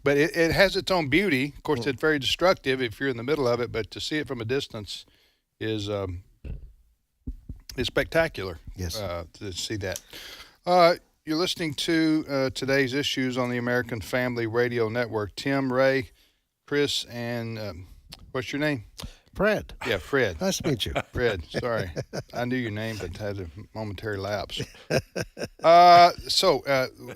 [SPEAKER 10] but it has its own beauty. Of course, it's very destructive if you're in the middle of it. But to see it from a distance is spectacular.
[SPEAKER 11] Yes.
[SPEAKER 10] To see that. You're listening to today's issues on the American Family Radio Network. Tim, Ray, Chris, and what's your name?
[SPEAKER 11] Fred.
[SPEAKER 10] Yeah, Fred.
[SPEAKER 11] Nice to meet you.
[SPEAKER 10] Fred, sorry. I knew your name, but had a momentary lapse.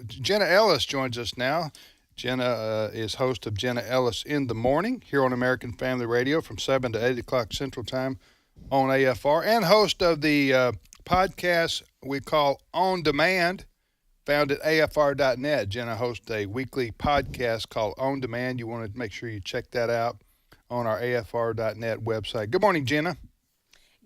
[SPEAKER 10] Jenna Ellis joins us now. Jenna is host of Jenna Ellis in the Morning here on American Family Radio from 7 to 8 o'clock Central Time on AFR, and host of the podcast we call On Demand, found at AFR.net. Jenna hosts a weekly podcast called On Demand. You want to make sure you check that out on our AFR.net website. Good morning, Jenna.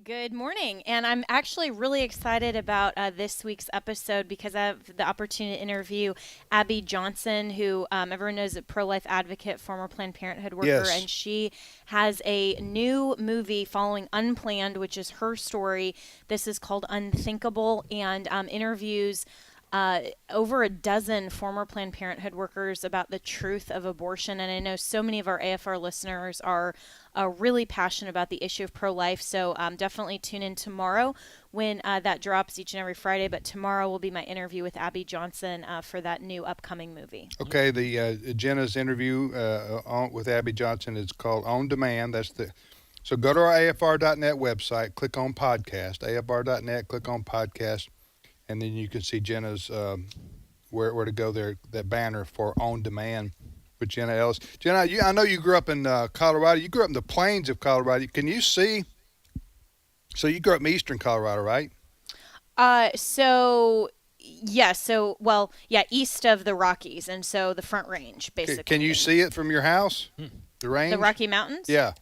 [SPEAKER 19] Good morning. And I'm actually really excited about this week's episode because I have the opportunity to interview Abby Johnson, who everyone knows is a pro-life advocate, former Planned Parenthood worker.
[SPEAKER 10] Yes.
[SPEAKER 19] And she has a new movie following Unplanned, which is her story. This is called Unthinkable, and interviews over a dozen former Planned Parenthood workers about the truth of abortion. And I know so many of our AFR listeners are really passionate about the issue of pro-life. So definitely tune in tomorrow when that drops each and every Friday. But tomorrow will be my interview with Abby Johnson for that new upcoming movie.
[SPEAKER 10] Okay, the Jenna's interview with Abby Johnson is called On Demand. So go to our AFR.net website, click on podcast, AFR.net, click on podcast. And then you can see Jenna's where to go there, that banner for On Demand with Jenna Ellis. Jenna, I know you grew up in Colorado. You grew up in the plains of Colorado. Can you see? So you grew up in eastern Colorado, right?
[SPEAKER 19] East of the Rockies, and so the Front Range, basically.
[SPEAKER 10] Can you see it from your house? The range?
[SPEAKER 19] The Rocky Mountains?
[SPEAKER 10] Yeah.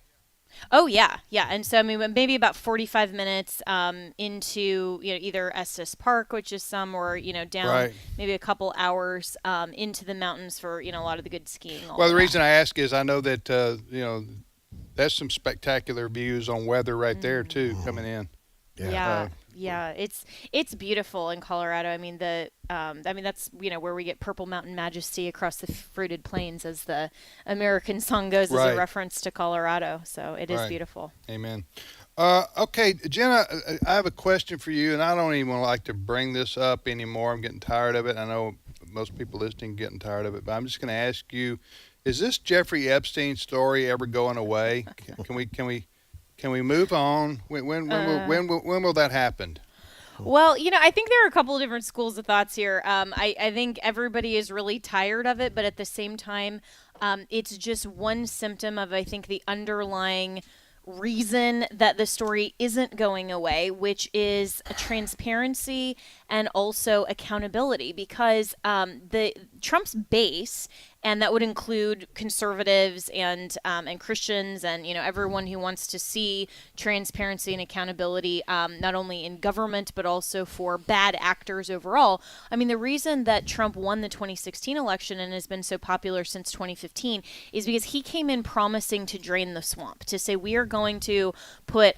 [SPEAKER 19] Oh, yeah. And so, I mean, maybe about 45 minutes into, either Estes Park, which is some, or, down maybe a couple hours into the mountains for, a lot of the good skiing.
[SPEAKER 10] Well, the reason I ask is I know that, that's some spectacular views on weather right there, too, coming in.
[SPEAKER 19] Yeah. It's beautiful in Colorado. I mean, that's, where we get Purple Mountain Majesty across the fruited plains, as the American song goes, as a reference to Colorado. So it is beautiful.
[SPEAKER 10] Amen. Okay, Jenna, I have a question for you, and I don't even like to bring this up anymore. I'm getting tired of it. I know most people listening are getting tired of it, but I'm just going to ask you, is this Jeffrey Epstein story ever going away? Can we move on? When will that happen?
[SPEAKER 19] Well, I think there are a couple of different schools of thoughts here. I think everybody is really tired of it, but at the same time, it's just one symptom of, I think, the underlying reason that the story isn't going away, which is transparency and also accountability, because the Trump's base, and that would include conservatives and Christians and everyone who wants to see transparency and accountability, not only in government but also for bad actors overall. I mean, the reason that Trump won the 2016 election and has been so popular since 2015 is because he came in promising to drain the swamp, to say we are going to put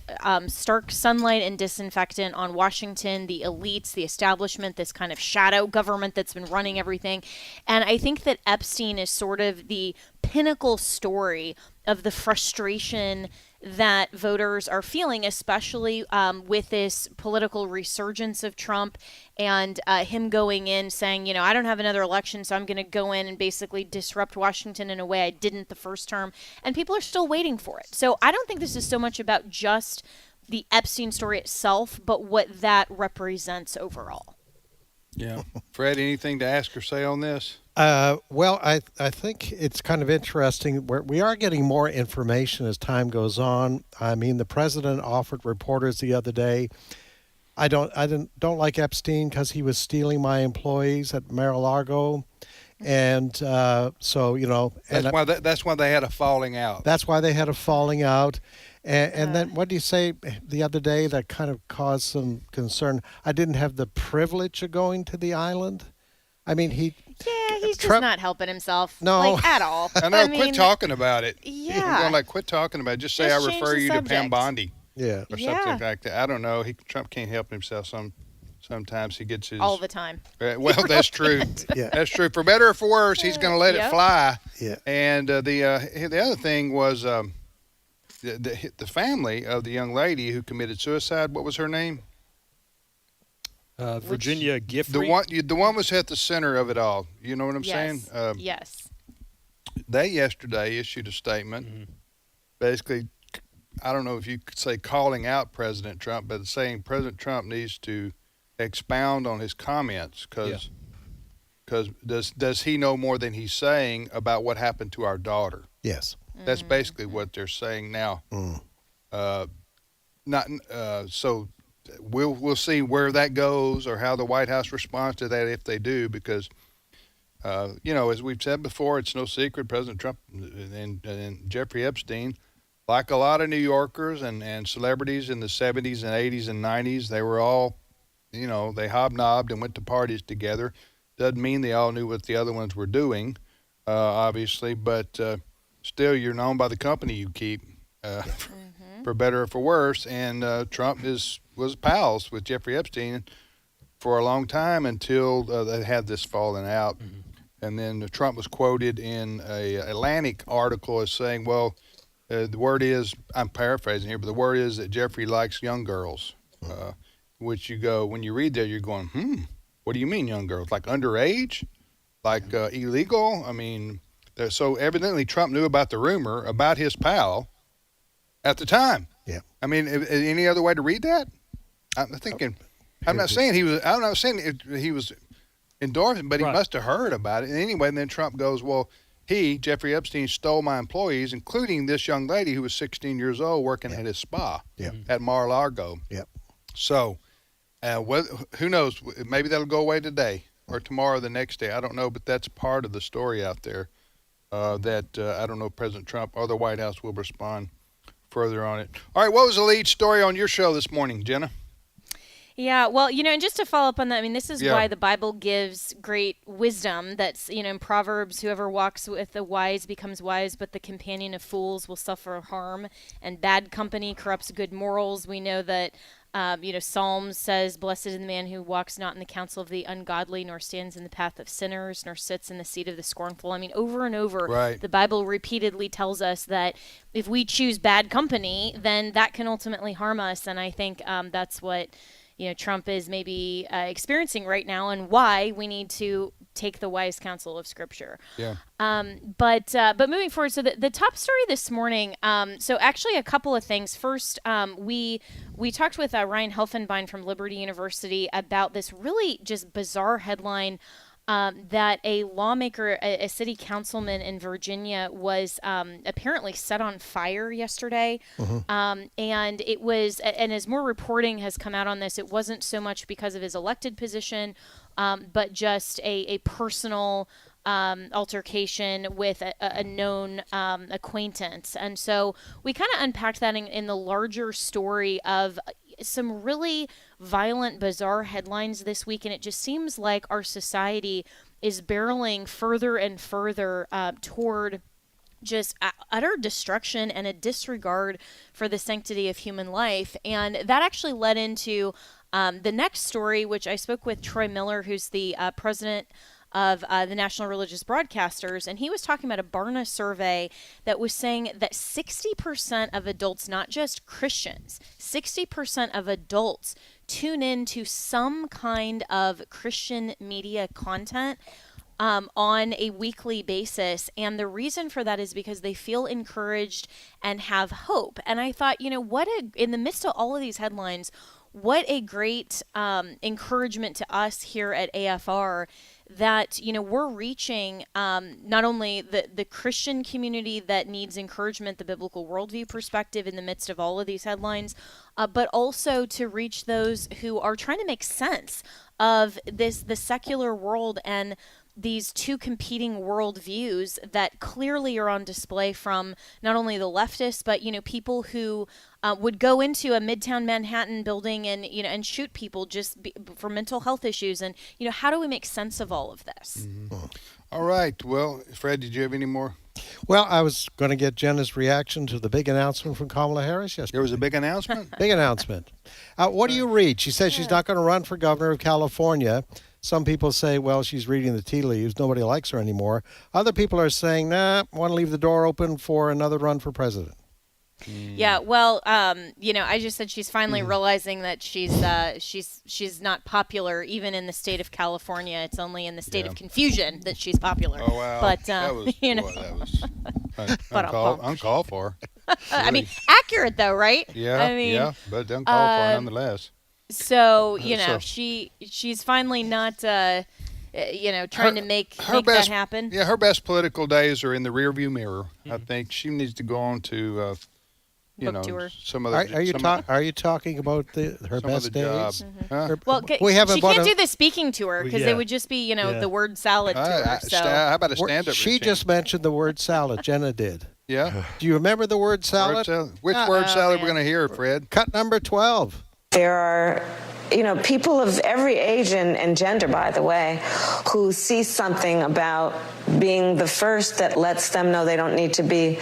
[SPEAKER 19] stark sunlight and disinfectant on Washington, the elites, the establishment, this kind of shadow government that's been running everything. And I think that Epstein is sort of the pinnacle story of the frustration that voters are feeling, especially with this political resurgence of Trump and him going in saying, I don't have another election, so I'm going to go in and basically disrupt Washington in a way I didn't the first term. And people are still waiting for it. So I don't think this is so much about just the Epstein story itself, but what that represents overall.
[SPEAKER 10] Yeah. Fred, anything to ask or say on this?
[SPEAKER 11] Well, I think it's kind of interesting. We are getting more information as time goes on. I mean, the president offered reporters the other day, I don't like Epstein because he was stealing my employees at Mar-a-Lago. And so,
[SPEAKER 10] that's why they had a falling out.
[SPEAKER 11] That's why they had a falling out. And then what do you say the other day that kind of caused some concern? I didn't have the privilege of going to the island. I mean, he's
[SPEAKER 19] just not helping himself.
[SPEAKER 11] No.
[SPEAKER 19] At all.
[SPEAKER 10] I know, quit talking about it.
[SPEAKER 19] Yeah.
[SPEAKER 10] I'm going quit talking about it. Just say I refer you to Pam Bondi.
[SPEAKER 11] Yeah.
[SPEAKER 10] Or something like that. I don't know. Trump can't help himself. Sometimes he gets his...
[SPEAKER 19] All the time.
[SPEAKER 10] Well, that's true.
[SPEAKER 11] Yeah.
[SPEAKER 10] That's true. For better or for worse, he's going to let it fly.
[SPEAKER 11] Yeah.
[SPEAKER 10] And the other thing was the family of the young lady who committed suicide. What was her name?
[SPEAKER 13] Virginia Giffrey.
[SPEAKER 10] The one was at the center of it all. You know what I'm saying?
[SPEAKER 19] Yes.
[SPEAKER 10] They yesterday issued a statement, basically, I don't know if you could say calling out President Trump, but saying President Trump needs to expound on his comments because does he know more than he's saying about what happened to our daughter?
[SPEAKER 11] Yes.
[SPEAKER 10] That's basically what they're saying now. So we'll see where that goes or how the White House responds to that if they do, because as we've said before, it's no secret President Trump and Jeffrey Epstein, like a lot of New Yorkers and celebrities in the 70s and 80s and 90s, they were all, they hobnobbed and went to parties together. Doesn't mean they all knew what the other ones were doing, obviously, but still you're known by the company you keep, for better or for worse. And Trump was pals with Jeffrey Epstein for a long time until they had this falling out. And then Trump was quoted in a Atlantic article as saying, well, the word is, I'm paraphrasing here, but the word is that Jeffrey likes young girls, which when you read that, you're going, what do you mean young girls? Like underage? Like illegal? I mean, so evidently Trump knew about the rumor about his pal at the time.
[SPEAKER 11] Yeah.
[SPEAKER 10] I mean, any other way to read that? I'm thinking, I'm not saying he was endorsing, but he must have heard about it. And anyway, and then Trump goes, well, Jeffrey Epstein, stole my employees, including this young lady who was 16 years old working at his spa at Mar-a-Lago.
[SPEAKER 11] Yep.
[SPEAKER 10] So, who knows? Maybe that'll go away today or tomorrow or the next day. I don't know, but that's part of the story out there that I don't know if President Trump or the White House will respond further on it. All right, what was the lead story on your show this morning, Jenna?
[SPEAKER 19] Yeah, well, and just to follow up on that, I mean, this is why the Bible gives great wisdom. That's, in Proverbs, whoever walks with the wise becomes wise, but the companion of fools will suffer harm, and bad company corrupts good morals. We know that, Psalms says, blessed is the man who walks not in the counsel of the ungodly, nor stands in the path of sinners, nor sits in the seat of the scornful. I mean, over and over, the Bible repeatedly tells us that if we choose bad company, then that can ultimately harm us, and I think that's what Trump is maybe experiencing right now, and why we need to take the wise counsel of Scripture.
[SPEAKER 10] Yeah.
[SPEAKER 19] But moving forward, so the top story this morning. So actually, a couple of things. First, we talked with Ryan Helfenbein from Liberty University about this really just bizarre headline. That a lawmaker, a city councilman in Virginia, was apparently set on fire yesterday. And it was, and as more reporting has come out on this, it wasn't so much because of his elected position, but just a personal altercation with a known acquaintance. And so we kind of unpacked that in the larger story of some really violent, bizarre headlines this week, and it just seems like our society is barreling further and further toward just utter destruction and a disregard for the sanctity of human life. And that actually led into the next story, which I spoke with Troy Miller, who's the president of the National Religious Broadcasters, and he was talking about a Barna survey that was saying that 60% of adults, not just Christians, 60% of adults tune in to some kind of Christian media content on a weekly basis. And the reason for that is because they feel encouraged and have hope. And I thought, in the midst of all of these headlines, what a great encouragement to us here at AFR that, we're reaching not only the Christian community that needs encouragement, the biblical worldview perspective in the midst of all of these headlines, but also to reach those who are trying to make sense of the secular world and these two competing worldviews that clearly are on display from not only the leftists, but, people who would go into a Midtown Manhattan building and, and shoot people just for mental health issues. And, how do we make sense of all of this?
[SPEAKER 10] All right. Well, Fred, did you have any more?
[SPEAKER 11] Well, I was going to get Jenna's reaction to the big announcement from Kamala Harris yesterday.
[SPEAKER 10] There was a big announcement?
[SPEAKER 11] Big announcement. What do you read? She says she's not going to run for governor of California. Some people say, well, she's reading the tea leaves. Nobody likes her anymore. Other people are saying, nah, want to leave the door open for another run for president.
[SPEAKER 19] Yeah, well, I just said she's finally realizing that she's not popular even in the state of California. It's only in the state of confusion that she's popular.
[SPEAKER 10] Oh, wow.
[SPEAKER 19] But
[SPEAKER 10] that was, that was uncalled for.
[SPEAKER 19] I mean, accurate though, right?
[SPEAKER 10] Yeah, but uncalled for nonetheless.
[SPEAKER 19] So, she's finally not, trying to make that happen.
[SPEAKER 10] Yeah, her best political days are in the rearview mirror. I think she needs to go on to, some of the.
[SPEAKER 11] Are you talking about her best days?
[SPEAKER 19] Well, she can't do the speaking tour because it would just be, the word salad tour. So.
[SPEAKER 10] How about a stand-up
[SPEAKER 11] She
[SPEAKER 10] routine?
[SPEAKER 11] just mentioned the word salad. Jenna did.
[SPEAKER 10] Yeah.
[SPEAKER 11] Do you remember the word salad?
[SPEAKER 10] Which word salad we're going to hear, Fred?
[SPEAKER 11] Cut number 12.
[SPEAKER 20] There are, people of every age and gender, by the way, who see something about being the first that lets them know they don't need to be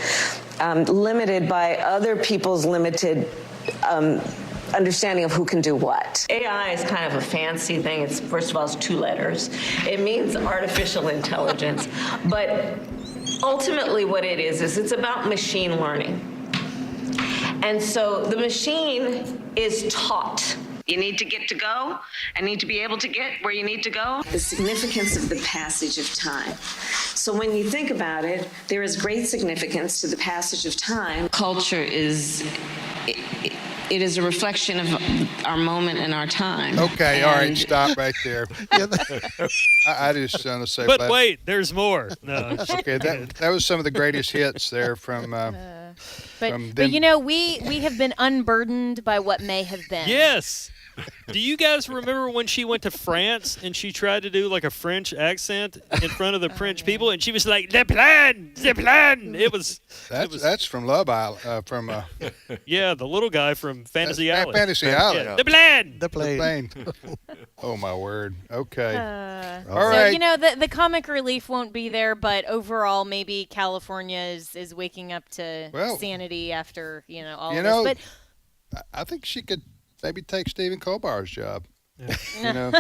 [SPEAKER 20] limited by other people's limited understanding of who can do what. AI is kind of a fancy thing. It's, first of all, it's 2 letters. It means artificial intelligence. But ultimately what it is it's about machine learning. And so the machine is taught. You need to get to go. I need to be able to get where you need to go. The significance of the passage of time. So when you think about it, there is great significance to the passage of time. Culture is, it is a reflection of our moment and our time.
[SPEAKER 10] Okay, all right, stop right there. I just want to say.
[SPEAKER 13] But wait, there's more. No.
[SPEAKER 10] Okay, that was some of the greatest hits there from.
[SPEAKER 19] But we have been unburdened by what may have been.
[SPEAKER 13] Yes. Do you guys remember when she went to France and she tried to do like a French accent in front of the French people, and she was like, "Le plan, le plan." That's
[SPEAKER 10] from Love Island,
[SPEAKER 13] yeah, the little guy from Fantasy Island.
[SPEAKER 10] Fantasy Island.
[SPEAKER 13] Yeah. The plan.
[SPEAKER 11] The plane.
[SPEAKER 10] Oh my word. Okay.
[SPEAKER 19] All
[SPEAKER 10] right.
[SPEAKER 19] So the comic relief won't be there, but overall, maybe California is waking up to sanity after all of this.
[SPEAKER 10] But I think she could maybe take Stephen Colbart's job.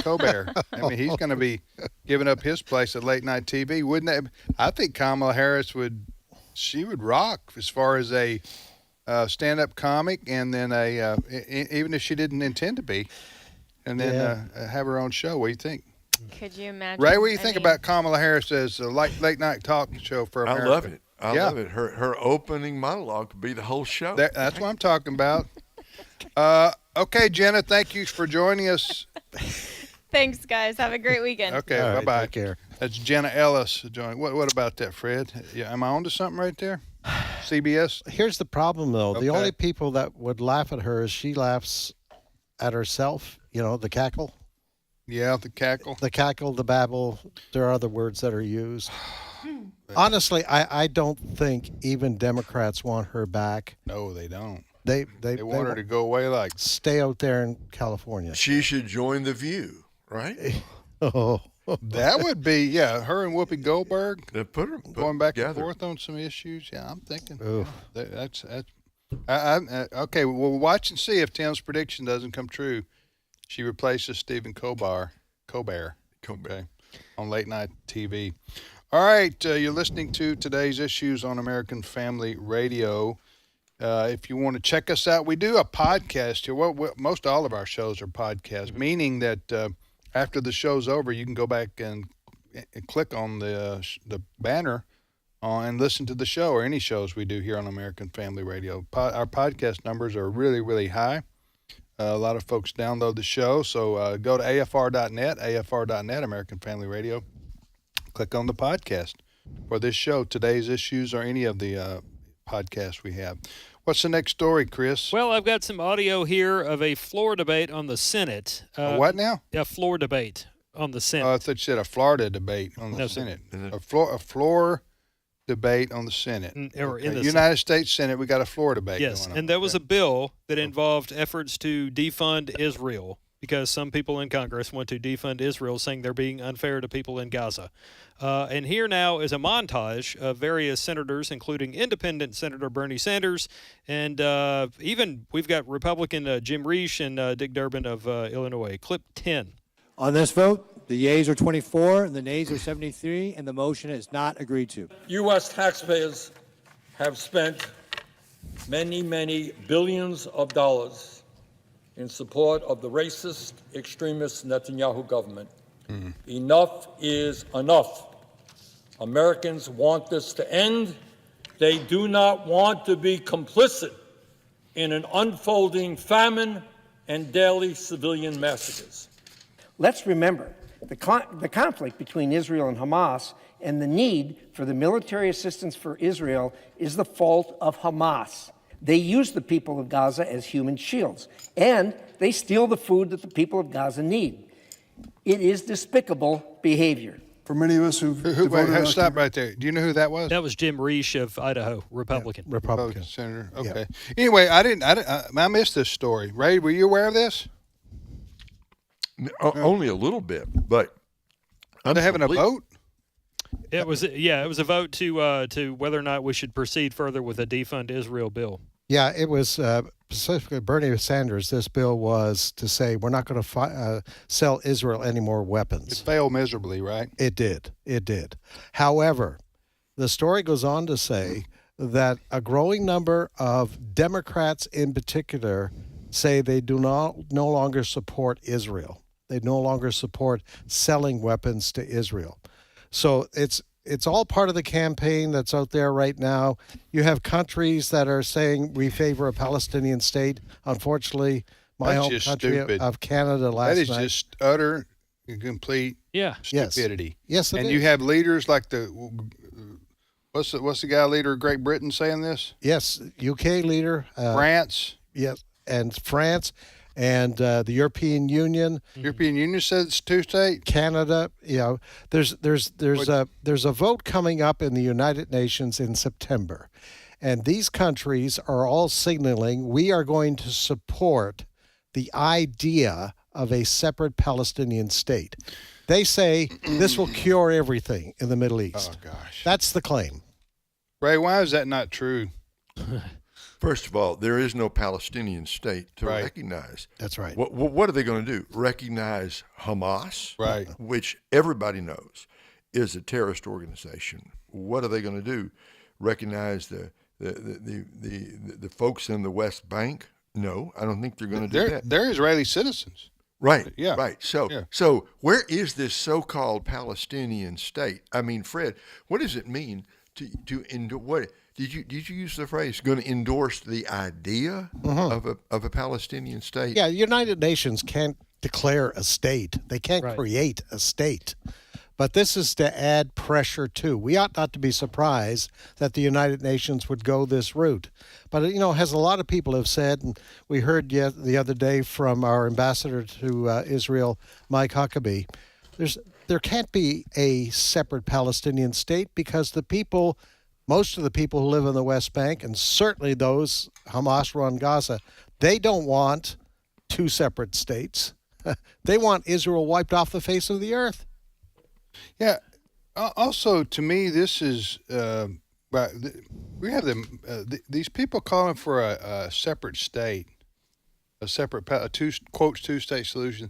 [SPEAKER 10] Colbert. I mean, he's going to be giving up his place at late night TV, wouldn't that? I think Kamala Harris would rock as far as a stand-up comic, and then even if she didn't intend to be. and then have her own show. What do you think?
[SPEAKER 19] Could you imagine?
[SPEAKER 10] Ray, what do you think about Kamala Harris as a late night talk show for America?
[SPEAKER 12] I love it. I love it. Her opening monologue could be the whole show.
[SPEAKER 10] That's what I'm talking about. Okay, Jenna, thank you for joining us.
[SPEAKER 19] Thanks, guys. Have a great weekend.
[SPEAKER 10] Okay,
[SPEAKER 11] All right,
[SPEAKER 10] bye-bye.
[SPEAKER 11] take care.
[SPEAKER 10] That's Jenna Ellis joining. What about that, Fred? Yeah, am I on to something right there? CBS?
[SPEAKER 11] Here's the problem, though.
[SPEAKER 10] Okay.
[SPEAKER 11] The only people that would laugh at her is she laughs at herself, the cackle.
[SPEAKER 10] Yeah, the cackle.
[SPEAKER 11] The cackle, the babble. There are other words that are used. Honestly, I don't think even Democrats want her back.
[SPEAKER 10] No, they don't.
[SPEAKER 11] They
[SPEAKER 10] want her to go away
[SPEAKER 11] stay out there in California.
[SPEAKER 12] She should join The View, right?
[SPEAKER 11] Oh.
[SPEAKER 10] That would be, her and Whoopi Goldberg going back
[SPEAKER 12] together.
[SPEAKER 10] and forth on some issues. Yeah, I'm thinking.
[SPEAKER 11] Oof.
[SPEAKER 10] That's okay, we'll watch and see if Tim's prediction doesn't come true. She replaces Stephen Colbert. Okay, on late night TV. All right, you're listening to today's issues on American Family Radio. If you want to check us out, we do a podcast here. Well, most all of our shows are podcasts, meaning that after the show's over, you can go back and click on the banner and listen to the show or any shows we do here on American Family Radio. Our podcast numbers are really, really high. A lot of folks download the show, so go to afr.net, American Family Radio. Click on the podcast for this show, today's issues, or any of the podcasts we have. What's the next story, Chris?
[SPEAKER 13] Well, I've got some audio here of a floor debate on the Senate.
[SPEAKER 10] What now?
[SPEAKER 13] A floor debate on the Senate.
[SPEAKER 10] I thought you said a Florida debate on the Senate. A floor debate on the Senate.
[SPEAKER 13] Or in the
[SPEAKER 10] United States Senate, we got a floor debate
[SPEAKER 13] Yes,
[SPEAKER 10] going on.
[SPEAKER 13] and there was a bill that involved efforts to defund Israel because some people in Congress want to defund Israel, saying they're being unfair to people in Gaza. And here now is a montage of various senators, including independent Senator Bernie Sanders, and even we've got Republican Jim Risch and Dick Durbin of Illinois. Clip 10.
[SPEAKER 21] On this vote, the yeas are 24, and the nays are 73, and the motion is not agreed to.
[SPEAKER 22] U.S. taxpayers have spent many, many billions of dollars in support of the racist, extremist Netanyahu government. Enough is enough. Americans want this to end. They do not want to be complicit in an unfolding famine and daily civilian massacres.
[SPEAKER 23] Let's remember the conflict between Israel and Hamas and the need for the military assistance for Israel is the fault of Hamas. They use the people of Gaza as human shields, and they steal the food that the people of Gaza need. It is despicable behavior.
[SPEAKER 24] For many of us
[SPEAKER 10] stop right there. Do you know who that was?
[SPEAKER 13] That was Jim Risch of Idaho, Republican.
[SPEAKER 11] Republican
[SPEAKER 10] senator. Okay. Anyway, I missed this story. Ray, were you aware of this?
[SPEAKER 12] Only a little bit, but
[SPEAKER 10] Are they having a vote?
[SPEAKER 13] It was a vote to whether or not we should proceed further with a defund Israel bill.
[SPEAKER 11] Yeah, it was specifically Bernie Sanders. This bill was to say we're not going to sell Israel any more weapons.
[SPEAKER 10] It failed miserably, right?
[SPEAKER 11] It did. However, the story goes on to say that a growing number of Democrats in particular say they do no longer support Israel. They no longer support selling weapons to Israel. So it's all part of the campaign that's out there right now. You have countries that are saying we favor a Palestinian state. Unfortunately, my
[SPEAKER 10] That's
[SPEAKER 11] home
[SPEAKER 10] just
[SPEAKER 11] country
[SPEAKER 10] stupid.
[SPEAKER 11] of Canada last night.
[SPEAKER 10] That is just utter and complete stupidity.
[SPEAKER 11] Yes, it
[SPEAKER 10] and
[SPEAKER 11] is.
[SPEAKER 10] you have leaders like what's the guy leader of Great Britain saying this?
[SPEAKER 11] Yes, UK leader.
[SPEAKER 10] France.
[SPEAKER 11] Yes, and France. And the European Union.
[SPEAKER 10] European Union says it's two-state.
[SPEAKER 11] Canada, there's a vote coming up in the United Nations in September, and these countries are all signaling we are going to support the idea of a separate Palestinian state. They say this will cure everything in the Middle East.
[SPEAKER 10] Oh gosh,
[SPEAKER 11] that's the claim.
[SPEAKER 10] Ray, why is that not true?
[SPEAKER 12] First of all, there is no Palestinian state to recognize.
[SPEAKER 11] That's right.
[SPEAKER 12] What are they going to do? Recognize Hamas,
[SPEAKER 10] right?
[SPEAKER 12] Which everybody knows is a terrorist organization. What are they going to do? Recognize the folks in the West Bank? No, I don't think they're going to do that.
[SPEAKER 10] They're Israeli citizens.
[SPEAKER 12] Right.
[SPEAKER 10] Yeah.
[SPEAKER 12] Right. So where is this so-called Palestinian state? I mean, Fred, what does it mean to what did you use the phrase going to endorse the idea of a Palestinian state?
[SPEAKER 11] Yeah, the United Nations can't declare a state. They can't create a state. But this is to add pressure too. We ought not to be surprised that the United Nations would go this route. But, as a lot of people have said, and we heard the other day from our ambassador to Israel, Mike Huckabee, there can't be a separate Palestinian state because most of the people who live in the West Bank, and certainly those Hamas run Gaza, they don't want two separate states. They want Israel wiped off the face of the earth.
[SPEAKER 10] Yeah. Also, to me, this is we have them. These people calling for a separate state, a two-state solution.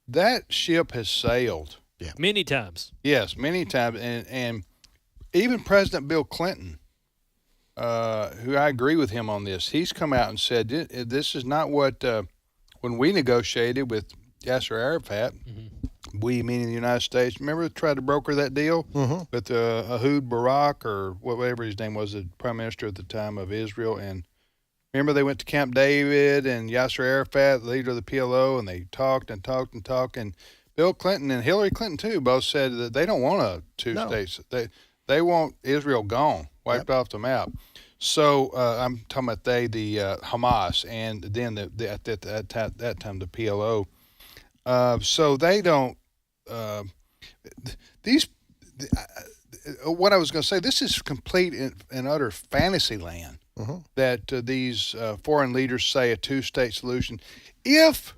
[SPEAKER 10] That ship has sailed.
[SPEAKER 13] Yeah. Many times.
[SPEAKER 10] Yes, many times, and even President Bill Clinton, who I agree with him on this, he's come out and said this is not what when we negotiated with Yasser Arafat. We, meaning the United States, remember tried to broker that deal with Ehud Barak or whatever his name was, the prime minister at the time of Israel. And remember they went to Camp David and Yasser Arafat, the leader of the PLO, and they talked and talked and talked. And Bill Clinton and Hillary Clinton, too, both said that they don't want a two-states. They want Israel gone, wiped off the map. So I'm talking about the Hamas, and then at that time the PLO. So they don't. What I was going to say, this is complete and utter fantasy land that these foreign leaders say a two-state solution. If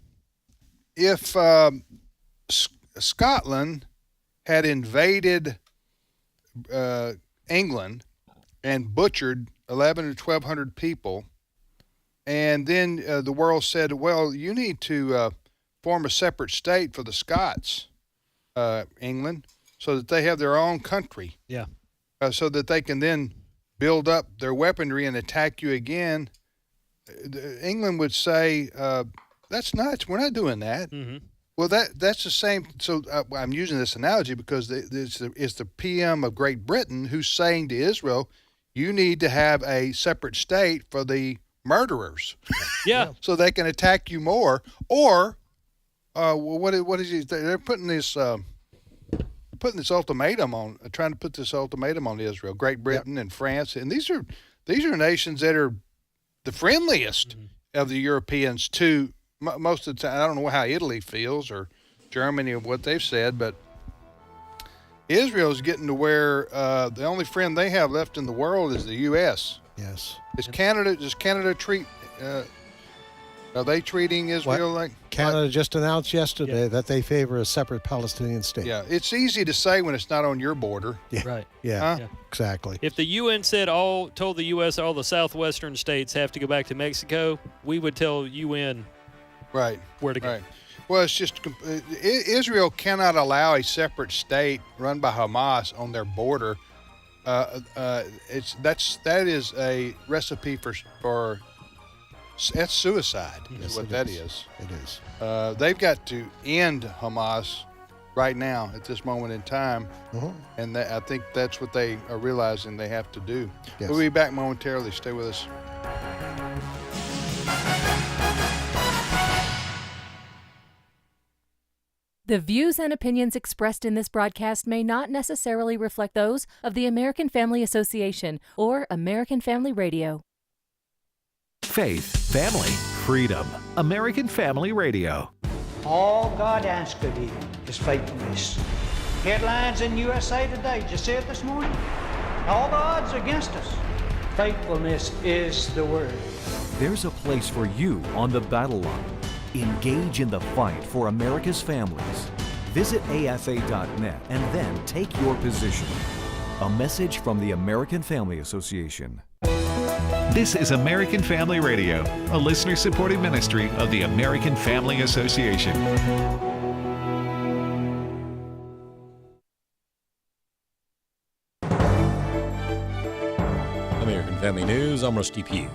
[SPEAKER 10] Scotland had invaded England and butchered 1,100 or 1,200 people, and then the world said, well, you need to form a separate state for the Scots, England, so that they have their own country.
[SPEAKER 13] Yeah.
[SPEAKER 10] So that they can then build up their weaponry and attack you again. England would say, that's nuts. We're not doing that. Well, that's the same. So I'm using this analogy because it's the PM of Great Britain who's saying to Israel, you need to have a separate state for the murderers.
[SPEAKER 13] Yeah.
[SPEAKER 10] So they can attack you more. Or what is he? They're putting this ultimatum on, trying to put this ultimatum on Israel, Great Britain and France, and these are nations that are the friendliest of the Europeans to most of the time. I don't know how Italy feels or Germany or what they've said, but Israel is getting to where the only friend they have left in the world is the U.S.
[SPEAKER 11] Yes.
[SPEAKER 10] Does Canada treat? Are they treating Israel like
[SPEAKER 11] Canada just announced yesterday that they favor a separate Palestinian state?
[SPEAKER 10] Yeah, it's easy to say when it's not on your border.
[SPEAKER 11] Yeah.
[SPEAKER 13] Right.
[SPEAKER 11] Yeah, exactly.
[SPEAKER 13] If the UN told the U.S. all the southwestern states have to go back to Mexico, we would tell UN where to go.
[SPEAKER 10] Right. Well, it's just Israel cannot allow a separate state run by Hamas on their border. That is a recipe for that's suicide.
[SPEAKER 11] Yes,
[SPEAKER 10] is what that is.
[SPEAKER 11] It is.
[SPEAKER 10] They've got to end Hamas right now at this moment in time, and I think that's what they are realizing they have to do.
[SPEAKER 11] Yes.
[SPEAKER 10] We'll be back momentarily. Stay with us.
[SPEAKER 2] The views and opinions expressed in this broadcast may not necessarily reflect those of the American Family Association or American Family Radio.
[SPEAKER 9] Faith, family, freedom. American Family Radio.
[SPEAKER 3] All God asks of you is faithfulness. Headlines in USA Today. Did you see it this morning? All the odds are against us. Faithfulness is the word.
[SPEAKER 4] There's a place for you on the battle line. Engage in the fight for America's families. Visit afa.net and then take your position. A message from the American Family Association.
[SPEAKER 9] This is American Family Radio, a listener-supported ministry of the American Family Association.
[SPEAKER 1] American Family News, I'm Rusty Pugh.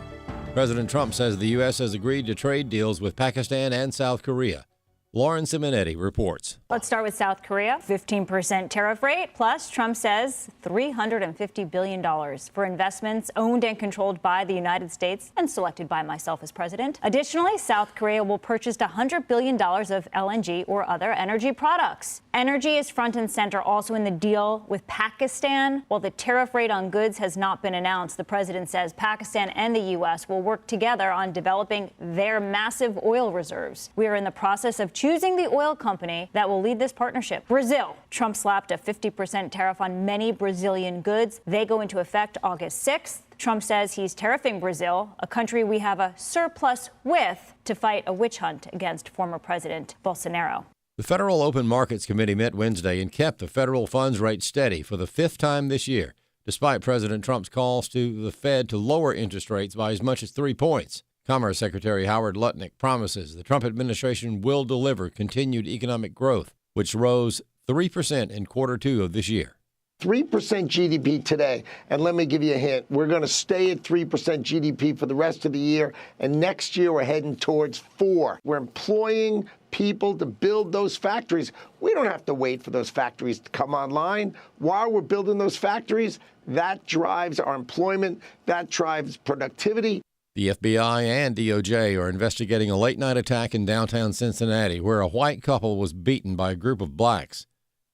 [SPEAKER 1] President Trump says the U.S. has agreed to trade deals with Pakistan and South Korea. Lauren Simonetti reports.
[SPEAKER 5] Let's start with South Korea. 15% tariff rate. Plus, Trump says $350 billion for investments owned and controlled by the United States and selected by myself as president. Additionally, South Korea will purchase $100 billion of LNG or other energy products. Energy is front and center also in the deal with Pakistan. While the tariff rate on goods has not been announced, the president says Pakistan and the U.S. will work together on developing their massive oil reserves. We are in the process of choosing the oil company that will lead this partnership. Brazil. Trump slapped a 50% tariff on many Brazilian goods. They go into effect August 6th. Trump says he's tariffing Brazil, a country we have a surplus with, to fight a witch hunt against former President Bolsonaro.
[SPEAKER 1] The Federal Open Markets Committee met Wednesday and kept the federal funds rate steady for the 5th time this year, despite President Trump's calls to the Fed to lower interest rates by as much as 3 points. Commerce Secretary Howard Lutnick promises the Trump administration will deliver continued economic growth, which rose 3% in Q2 of this year.
[SPEAKER 6] 3% GDP today. And let me give you a hint. We're going to stay at 3% GDP for the rest of the year. And next year, we're heading towards 4%. We're employing people to build those factories. We don't have to wait for those factories to come online. While we're building those factories, that drives our employment. That drives productivity.
[SPEAKER 1] The FBI and DOJ are investigating a late-night attack in downtown Cincinnati where a white couple was beaten by a group of blacks.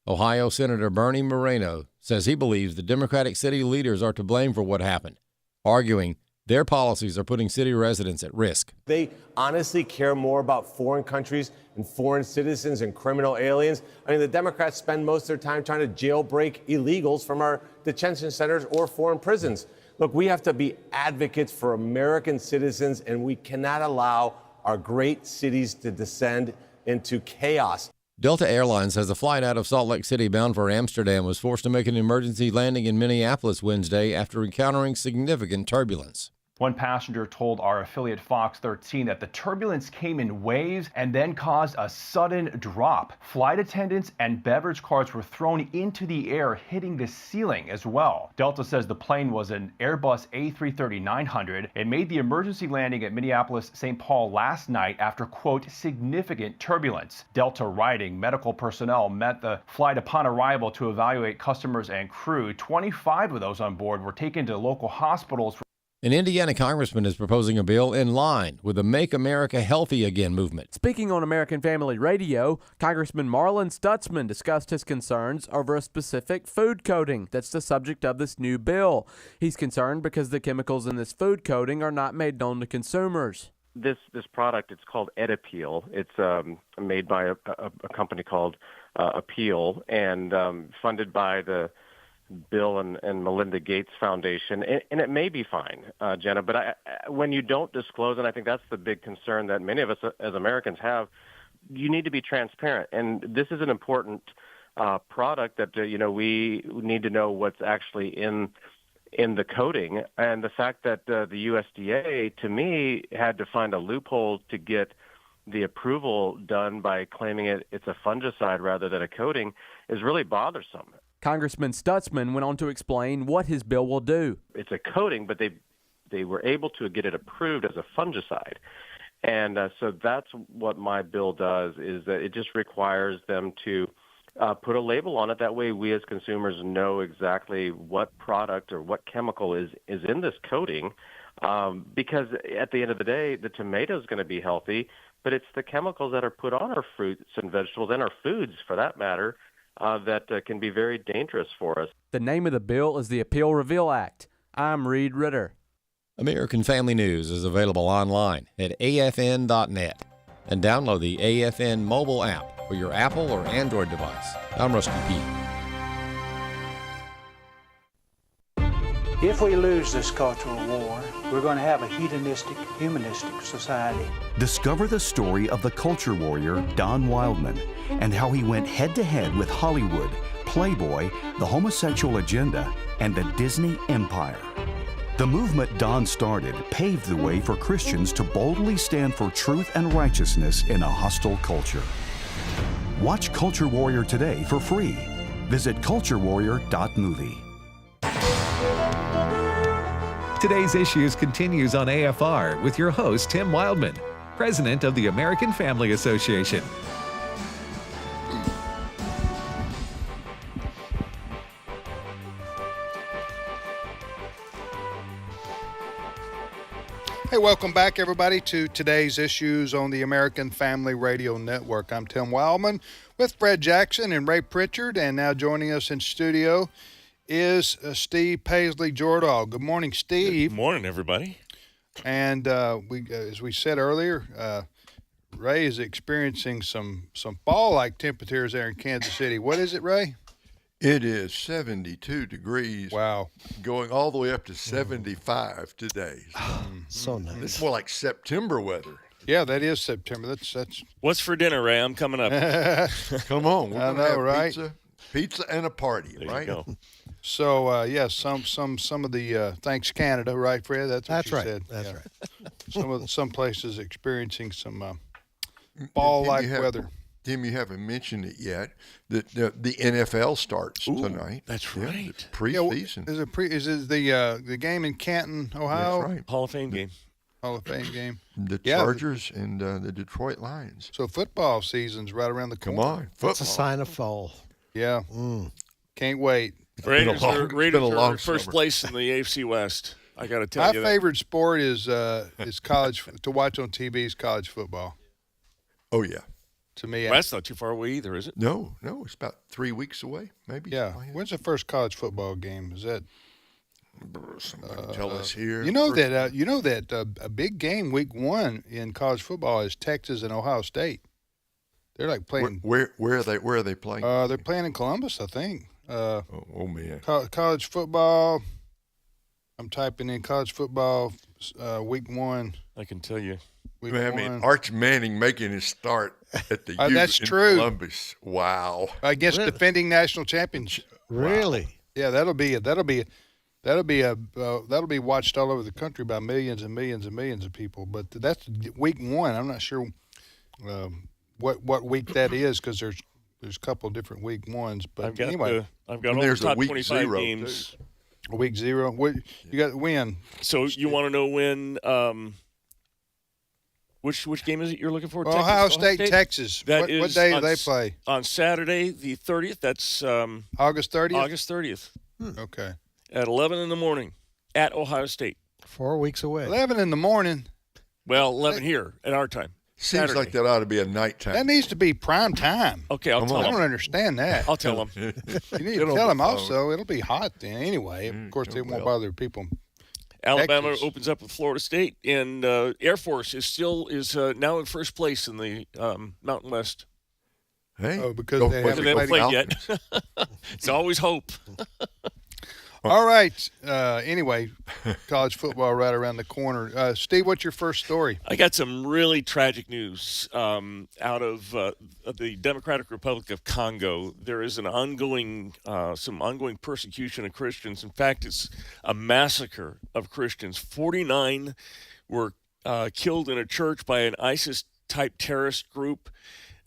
[SPEAKER 1] Ohio Senator Bernie Moreno says he believes the Democratic city leaders are to blame for what happened, arguing their policies are putting city residents at risk.
[SPEAKER 7] They honestly care more about foreign countries and foreign citizens and criminal aliens. I mean, the Democrats spend most of their time trying to jailbreak illegals from our detention centers or foreign prisons. Look, we have to be advocates for American citizens, and we cannot allow our great cities to descend into chaos.
[SPEAKER 1] Delta Airlines says a flight out of Salt Lake City bound for Amsterdam was forced to make an emergency landing in Minneapolis Wednesday after encountering significant turbulence.
[SPEAKER 24] One passenger told our affiliate Fox 13 that the turbulence came in waves and then caused a sudden drop. Flight attendants and beverage carts were thrown into the air, hitting the ceiling as well. Delta says the plane was an Airbus A330-900. It made the emergency landing at Minneapolis-St. Paul last night after, quote, significant turbulence. Delta writing medical personnel met the flight upon arrival to evaluate customers and crew. 25 of those on board were taken to local hospitals.
[SPEAKER 1] An Indiana congressman is proposing a bill in line with the Make America Healthy Again movement.
[SPEAKER 25] Speaking on American Family Radio, Congressman Marlon Stutzman discussed his concerns over a specific food coating that's the subject of this new bill. He's concerned because the chemicals in this food coating are not made known to consumers.
[SPEAKER 26] This product, it's called Edapeel. It's made by a company called Appeal and funded by the Bill and Melinda Gates Foundation, and it may be fine, Jenna, but when you don't disclose, and I think that's the big concern that many of us as Americans have, you need to be transparent, and this is an important product that we need to know what's actually in the coating, and the fact that the USDA, to me, had to find a loophole to get the approval done by claiming it's a fungicide rather than a coating is really bothersome.
[SPEAKER 25] Congressman Stutzman went on to explain what his bill will do.
[SPEAKER 26] It's a coating, but they were able to get it approved as a fungicide. And so that's what my bill does, is that it just requires them to put a label on it. That way we as consumers know exactly what product or what chemical is in this coating. Because at the end of the day, the tomato is going to be healthy, but it's the chemicals that are put on our fruits and vegetables and our foods, for that matter, that can be very dangerous for us.
[SPEAKER 25] The name of the bill is the Appeal Reveal Act. I'm Reed Ritter.
[SPEAKER 1] American Family News is available online at afn.net and download the AFN mobile app for your Apple or Android device. I'm Rusty P.
[SPEAKER 3] If we lose this cultural war, we're going to have a hedonistic, humanistic society.
[SPEAKER 4] Discover the story of the culture warrior Don Wildmon and how he went head-to-head with Hollywood, Playboy, the homosexual agenda, and the Disney empire. The movement Don started paved the way for Christians to boldly stand for truth and righteousness in a hostile culture. Watch Culture Warrior today for free. Visit culturewarrior.movie.
[SPEAKER 9] Today's Issues continues on AFR with your host, Tim Wildmon, president of the American Family Association.
[SPEAKER 10] Hey, welcome back, everybody, to today's issues on the American Family Radio Network. I'm Tim Wildmon with Fred Jackson and Ray Pritchard, and now joining us in studio is Steve Paisley-Jordahl. Good morning, Steve.
[SPEAKER 8] Good morning, everybody.
[SPEAKER 10] And as we said earlier, Ray is experiencing some fall-like temperatures there in Kansas City. What is it, Ray?
[SPEAKER 12] It is 72 degrees.
[SPEAKER 10] Wow.
[SPEAKER 12] Going all the way up to 75 today.
[SPEAKER 11] So nice.
[SPEAKER 12] It's more like September weather.
[SPEAKER 10] Yeah, that is September. That's.
[SPEAKER 8] What's for dinner, Ray? I'm coming up.
[SPEAKER 12] Come on. We're
[SPEAKER 10] I
[SPEAKER 12] gonna have
[SPEAKER 10] know, right?
[SPEAKER 12] Pizza and a party,
[SPEAKER 8] There
[SPEAKER 12] right?
[SPEAKER 8] you go.
[SPEAKER 10] So, some of the thanks Canada, right, Fred? That's what you
[SPEAKER 11] right.
[SPEAKER 10] said.
[SPEAKER 11] That's
[SPEAKER 10] Yeah.
[SPEAKER 11] right.
[SPEAKER 10] Some places experiencing some fall-like weather.
[SPEAKER 12] Tim, you haven't mentioned it yet. That the NFL starts tonight.
[SPEAKER 8] That's
[SPEAKER 12] Yeah,
[SPEAKER 8] right.
[SPEAKER 12] it's preseason.
[SPEAKER 10] Is it the game in Canton, Ohio?
[SPEAKER 12] That's right.
[SPEAKER 8] Hall of Fame game.
[SPEAKER 10] Hall of Fame game.
[SPEAKER 12] The
[SPEAKER 10] Yeah.
[SPEAKER 12] Chargers and the Detroit Lions.
[SPEAKER 10] So football season's right around the
[SPEAKER 12] Come
[SPEAKER 10] corner.
[SPEAKER 12] on,
[SPEAKER 11] That's a
[SPEAKER 12] football.
[SPEAKER 11] sign of fall.
[SPEAKER 10] Yeah. Can't wait.
[SPEAKER 8] Raiders
[SPEAKER 12] long-
[SPEAKER 8] are,
[SPEAKER 12] it's
[SPEAKER 8] Raiders
[SPEAKER 12] been a
[SPEAKER 8] are
[SPEAKER 12] long
[SPEAKER 8] first
[SPEAKER 12] summer.
[SPEAKER 8] place in the AFC West. I got to tell
[SPEAKER 10] My
[SPEAKER 8] you that.
[SPEAKER 10] favorite sport is college to watch on TV is college football.
[SPEAKER 12] Oh yeah.
[SPEAKER 10] To me,
[SPEAKER 8] Well, that's not too far away either, is it?
[SPEAKER 12] No, it's about 3 weeks away, maybe.
[SPEAKER 10] yeah.
[SPEAKER 12] something like
[SPEAKER 10] When's the first college football game? Is that?
[SPEAKER 12] that. Somebody tell us here.
[SPEAKER 10] You know that a big game week 1 in college football is Texas and Ohio State. They're like playing.
[SPEAKER 12] Where are they playing?
[SPEAKER 10] They're playing in Columbus, I think.
[SPEAKER 12] Oh man.
[SPEAKER 10] College football. I'm typing in college football week 1.
[SPEAKER 8] I can tell you.
[SPEAKER 10] Week
[SPEAKER 12] I
[SPEAKER 10] 1.
[SPEAKER 12] mean, Arch Manning making his start at the U
[SPEAKER 10] that's
[SPEAKER 12] in
[SPEAKER 10] true.
[SPEAKER 12] Columbus. Wow.
[SPEAKER 10] Against defending national champions.
[SPEAKER 11] Really?
[SPEAKER 10] Yeah, that'll be watched all over the country by millions and millions and millions of people. But that's week 1. I'm not sure what week that is because there's a couple of different week 1s. But
[SPEAKER 8] I've got
[SPEAKER 10] anyway,
[SPEAKER 8] I've got
[SPEAKER 12] And
[SPEAKER 8] all the
[SPEAKER 12] there's a
[SPEAKER 8] top
[SPEAKER 12] week
[SPEAKER 8] 25
[SPEAKER 12] 0
[SPEAKER 8] games.
[SPEAKER 10] week 0. What you got? When?
[SPEAKER 8] So you want to know when? Which game is it you're looking for? Texas,
[SPEAKER 10] Ohio State, Texas.
[SPEAKER 8] That
[SPEAKER 10] What
[SPEAKER 8] is
[SPEAKER 10] day do
[SPEAKER 8] on
[SPEAKER 10] they play?
[SPEAKER 8] On Saturday, the 30th. That's
[SPEAKER 10] August 30th.
[SPEAKER 8] August 30th
[SPEAKER 10] Okay.
[SPEAKER 8] at 11 in the morning at Ohio State.
[SPEAKER 11] 4 weeks away.
[SPEAKER 10] 11 in the morning.
[SPEAKER 8] Well, 11 here at our time.
[SPEAKER 12] Seems
[SPEAKER 8] Saturday.
[SPEAKER 12] like that ought to be a nighttime.
[SPEAKER 10] That needs to be prime time.
[SPEAKER 8] Okay, I'll tell
[SPEAKER 10] I don't
[SPEAKER 8] them.
[SPEAKER 10] understand that.
[SPEAKER 8] I'll tell them.
[SPEAKER 10] You need
[SPEAKER 12] Get
[SPEAKER 10] to
[SPEAKER 12] on
[SPEAKER 10] tell
[SPEAKER 12] the
[SPEAKER 10] them
[SPEAKER 12] phone.
[SPEAKER 10] also. It'll be hot then anyway. Of course, they won't bother people.
[SPEAKER 8] Alabama
[SPEAKER 10] Texas.
[SPEAKER 8] opens up with Florida State, and Air Force is now in first place in the Mountain West.
[SPEAKER 12] Hey,
[SPEAKER 10] Oh, because
[SPEAKER 12] don't
[SPEAKER 10] they
[SPEAKER 12] forget
[SPEAKER 10] haven't
[SPEAKER 8] They haven't
[SPEAKER 10] played
[SPEAKER 8] played yet. It's always hope.
[SPEAKER 10] All right. Anyway, college football right around the corner. Steve, what's your first story?
[SPEAKER 8] I got some really tragic news out of the Democratic Republic of Congo. There is an ongoing persecution of Christians. In fact, it's a massacre of Christians. 49 were killed in a church by an ISIS-type terrorist group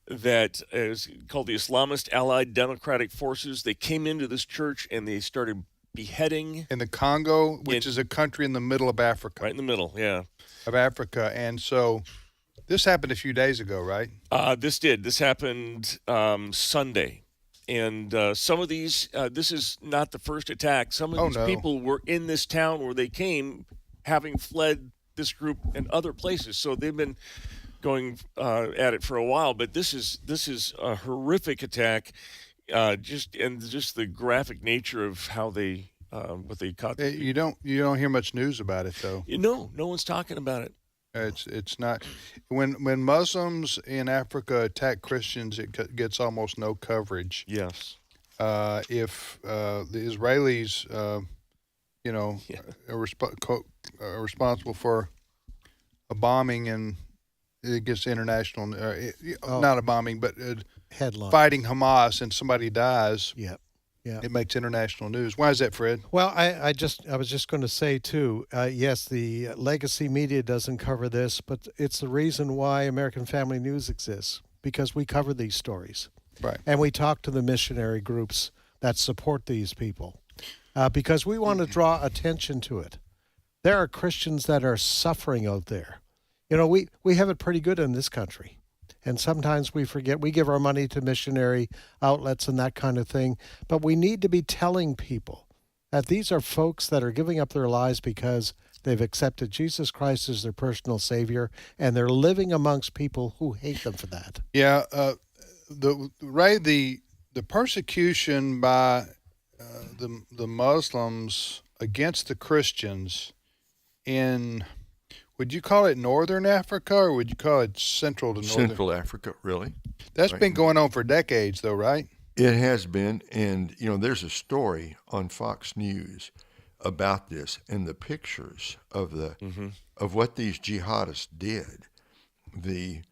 [SPEAKER 8] that is called the Islamist Allied Democratic Forces. They came into this church and they started beheading.
[SPEAKER 10] In the Congo, which is a country in the middle of Africa.
[SPEAKER 8] Right in the middle, yeah.
[SPEAKER 10] Of Africa. And so this happened a few days ago, right?
[SPEAKER 8] This happened Sunday. And some of these, this is not the first attack. Some of these people were in this town where they came, having fled this group and other places. So they've been going at it for a while. But this is a horrific attack. Just the graphic nature of how they what they caught.
[SPEAKER 10] You don't hear much news about it though.
[SPEAKER 8] No one's talking about it.
[SPEAKER 10] It's not when Muslims in Africa attack Christians, it gets almost no coverage.
[SPEAKER 8] Yes.
[SPEAKER 10] If the Israelis, are responsible for a bombing and it gets international, not a bombing, but
[SPEAKER 11] headline
[SPEAKER 10] fighting Hamas and somebody dies.
[SPEAKER 11] Yeah.
[SPEAKER 10] It makes international news. Why is that, Fred?
[SPEAKER 11] Well, I was just going to say too. Yes, the legacy media doesn't cover this, but it's the reason why American Family News exists, because we cover these stories,
[SPEAKER 10] right?
[SPEAKER 11] And we talk to the missionary groups that support these people, because we want to draw attention to it. There are Christians that are suffering out there. You know, we have it pretty good in this country. And sometimes we forget. We give our money to missionary outlets and that kind of thing. But we need to be telling people that these are folks that are giving up their lives because they've accepted Jesus Christ as their personal Savior, and they're living amongst people who hate them for that.
[SPEAKER 10] Yeah, the persecution by the Muslims against the Christians in, would you call it Northern Africa, or would you call it Central to Northern?
[SPEAKER 12] Central Africa, really.
[SPEAKER 10] That's been going on for decades, though, right?
[SPEAKER 12] It has been, and there's a story on Fox News about this, and the pictures of of what these jihadists did. They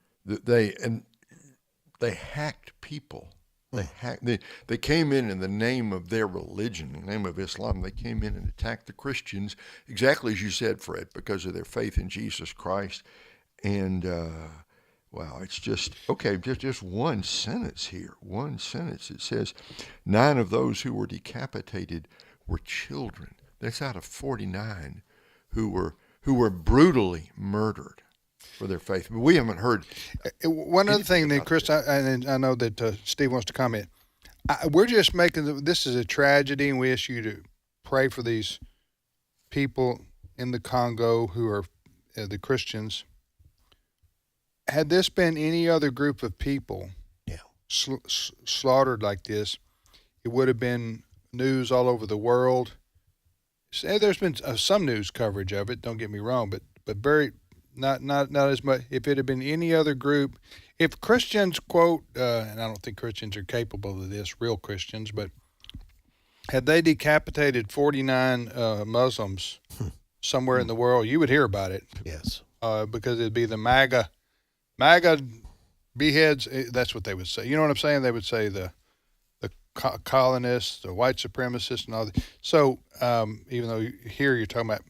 [SPEAKER 12] hacked people. They came in the name of their religion, in the name of Islam. They came in and attacked the Christians, exactly as you said, Fred, because of their faith in Jesus Christ. And wow, it's just one sentence here. One sentence. It says, 9 of those who were decapitated were children. That's out of 49 who were brutally murdered for their faith. But we haven't heard.
[SPEAKER 10] One other thing, then, Chris, I know that Steve wants to comment. We're just making this is a tragedy, and we ask you to pray for these people in the Congo who are the Christians. Had this been any other group of people slaughtered like this, it would have been news all over the world. There's been some news coverage of it, don't get me wrong, but very not as much. If it had been any other group, if Christians, quote, and I don't think Christians are capable of this, real Christians, but had they decapitated 49 Muslims somewhere in the world, you would hear about it.
[SPEAKER 11] Yes.
[SPEAKER 10] Because it'd be the MAGA beheads. That's what they would say. You know what I'm saying? They would say the colonists, the white supremacists, and all that. So even though here you're talking about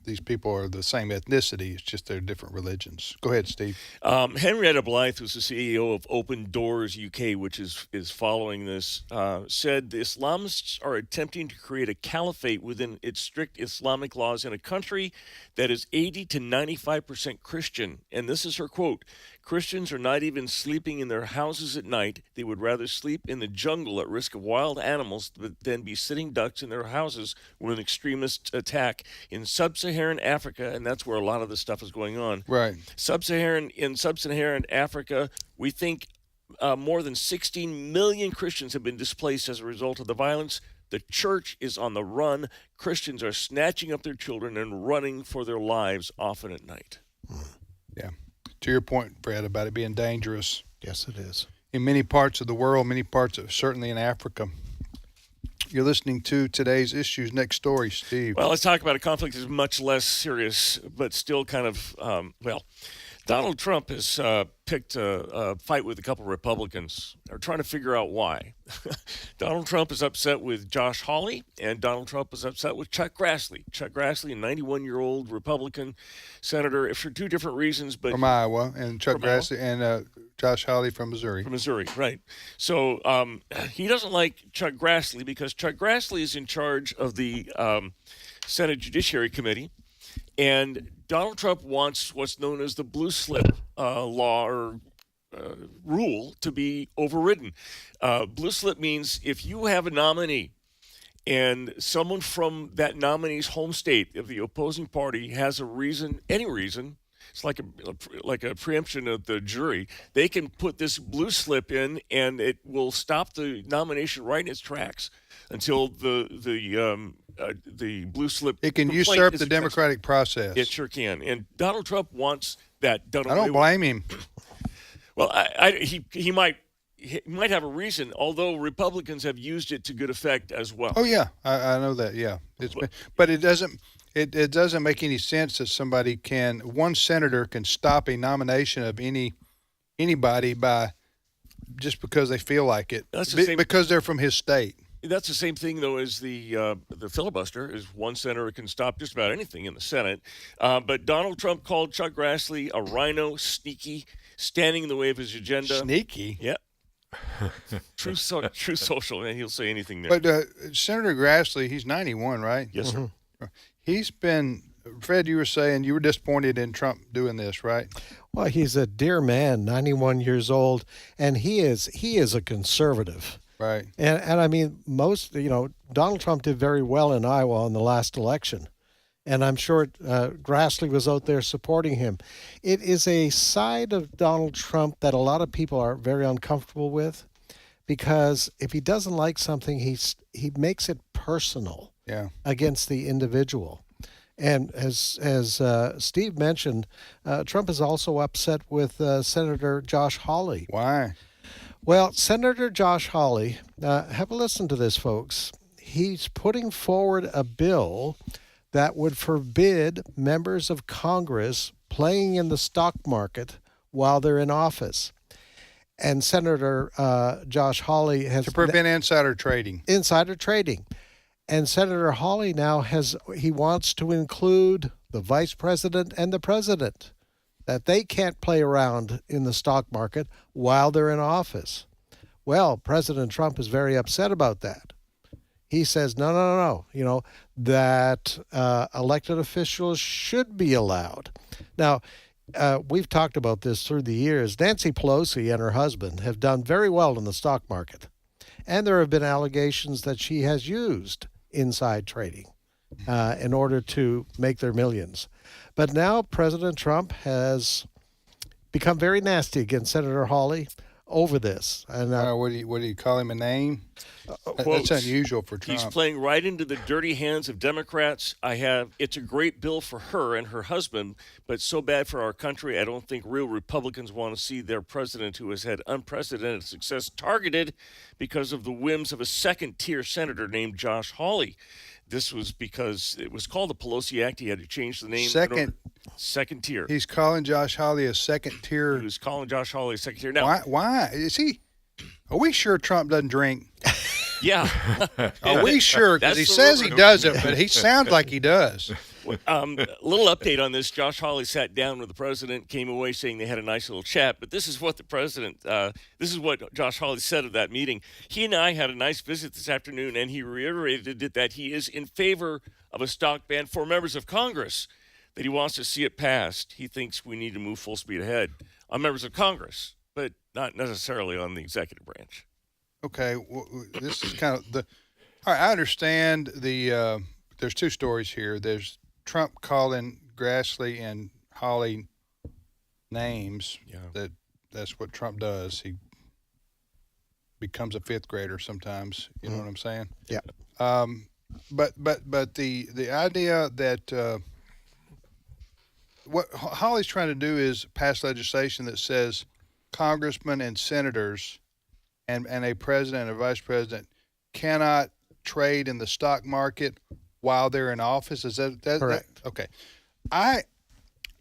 [SPEAKER 10] these people are the same ethnicity, it's just they're different religions. Go ahead, Steve.
[SPEAKER 8] Henrietta Blythe, who's the CEO of Open Doors UK, which is following this, said the Islamists are attempting to create a caliphate within its strict Islamic laws in a country that is 80 to 95% Christian. And this is her quote: Christians are not even sleeping in their houses at night. They would rather sleep in the jungle at risk of wild animals than be sitting ducks in their houses when an extremist attack in sub-Saharan Africa, and that's where a lot of this stuff is going on.
[SPEAKER 10] Right.
[SPEAKER 8] In sub-Saharan Africa, we think more than 16 million Christians have been displaced as a result of the violence. The church is on the run. Christians are snatching up their children and running for their lives, often at night.
[SPEAKER 10] Yeah. To your point, Fred, about it being dangerous.
[SPEAKER 11] Yes, it is.
[SPEAKER 10] In many parts of the world, certainly in Africa. You're listening to today's issues. Next story, Steve.
[SPEAKER 8] Well, let's talk about a conflict that's much less serious, but still kind of, Donald Trump has picked a fight with a couple of Republicans. They're trying to figure out why. Donald Trump is upset with Josh Hawley, and Donald Trump is upset with Chuck Grassley. Chuck Grassley, a 91-year-old Republican senator, for two different reasons. But
[SPEAKER 10] from Iowa, and Chuck Grassley and Josh Hawley from Missouri.
[SPEAKER 8] From Missouri, right. So he doesn't like Chuck Grassley because Chuck Grassley is in charge of the Senate Judiciary Committee. And Donald Trump wants what's known as the blue slip law or rule to be overridden. Blue slip means if you have a nominee and someone from that nominee's home state of the opposing party has a reason, any reason, it's like a preemption of the jury, they can put this blue slip in and it will stop the nomination right in its tracks until the blue slip.
[SPEAKER 10] It can usurp the democratic process.
[SPEAKER 8] It sure can. And Donald Trump wants that done away with.
[SPEAKER 10] I don't blame him.
[SPEAKER 8] Well, he might have a reason, although Republicans have used it to good effect as well.
[SPEAKER 10] Oh yeah, I know that. Yeah, but it doesn't. It doesn't make any sense that one senator can stop a nomination of anybody by just because they feel like it, because they're from his state.
[SPEAKER 8] That's the same thing, though, as the filibuster. Is one senator can stop just about anything in the Senate. But Donald Trump called Chuck Grassley a rhino, sneaky, standing in the way of his agenda.
[SPEAKER 10] Sneaky?
[SPEAKER 8] Yeah. True social, and he'll say anything there.
[SPEAKER 10] But Senator Grassley, he's 91, right?
[SPEAKER 8] Yes, sir.
[SPEAKER 10] He's been, Fred, you were saying you were disappointed in Trump doing this, right?
[SPEAKER 11] Well, he's a dear man, 91 years old, and he is a conservative.
[SPEAKER 10] Right.
[SPEAKER 11] And I mean, Donald Trump did very well in Iowa in the last election. And I'm sure Grassley was out there supporting him. It is a side of Donald Trump that a lot of people are very uncomfortable with, because if he doesn't like something, he makes it personal against the individual. And as Steve mentioned, Trump is also upset with Senator Josh Hawley.
[SPEAKER 10] Why?
[SPEAKER 11] Well, Senator Josh Hawley, have a listen to this, folks. He's putting forward a bill that would forbid members of Congress playing in the stock market while they're in office. And Senator Josh Hawley has...
[SPEAKER 10] To prevent insider trading.
[SPEAKER 11] Insider trading. And Senator Hawley now he wants to include the vice president and the president, that they can't play around in the stock market while they're in office. Well, President Trump is very upset about that. He says, no, that elected officials should be allowed. Now, we've talked about this through the years. Nancy Pelosi and her husband have done very well in the stock market. And there have been allegations that she has used inside trading in order to make their millions. But now President Trump has become very nasty against Senator Hawley over this. And
[SPEAKER 10] what do you call him a name? That's unusual for Trump.
[SPEAKER 8] He's playing right into the dirty hands of Democrats. It's a great bill for her and her husband, but so bad for our country. I don't think real Republicans want to see their president, who has had unprecedented success, targeted because of the whims of a second-tier senator named Josh Hawley. This was because it was called the Pelosi Act. He had to change the name. Second tier.
[SPEAKER 10] He's calling Josh Hawley a second tier.
[SPEAKER 8] He was calling Josh Hawley a second tier. Now,
[SPEAKER 10] why? Is he? Are we sure Trump doesn't drink?
[SPEAKER 8] Yeah.
[SPEAKER 10] Are we sure? Because he says he doesn't, but he sounds like he does.
[SPEAKER 8] Little update on this. Josh Hawley sat down with the president, came away saying they had a nice little chat. But this is what this is what Josh Hawley said of that meeting. He and I had a nice visit this afternoon, and he reiterated that he is in favor of a stock ban for members of Congress, that he wants to see it passed. He thinks we need to move full speed ahead on members of Congress, but not necessarily on the executive branch.
[SPEAKER 10] Okay, this is kind of all right, I understand there's two stories here. There's Trump calling Grassley and Hawley names. Yeah. That's what Trump does. He becomes a fifth grader sometimes. You know what I'm saying?
[SPEAKER 11] Yeah.
[SPEAKER 10] But the idea that what Hawley's trying to do is pass legislation that says congressmen and senators and a president and a vice president cannot trade in the stock market while they're in office. Is that
[SPEAKER 11] correct?
[SPEAKER 10] Okay. I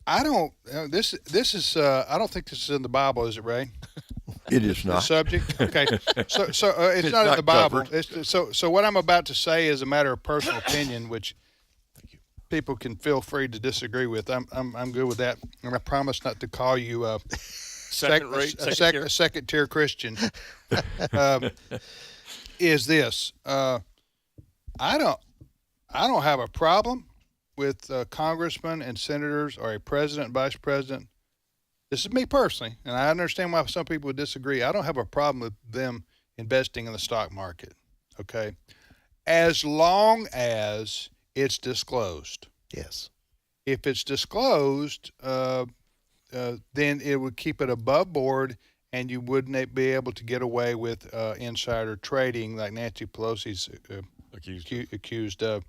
[SPEAKER 10] don't. This is. I don't think this is in the Bible, is it, Ray?
[SPEAKER 12] It is not.
[SPEAKER 10] The subject. Okay. So it's not in the Bible. So what I'm about to say is a matter of personal opinion, which people can feel free to disagree with. I'm good with that, and I promise not to call you a second tier Christian. Is this? I don't have a problem with congressmen and senators or a president, vice president. This is me personally, and I understand why some people would disagree. I don't have a problem with them investing in the stock market, okay? As long as it's disclosed.
[SPEAKER 11] Yes.
[SPEAKER 10] If it's disclosed, then it would keep it above board, and you wouldn't be able to get away with insider trading like Nancy Pelosi's accused of.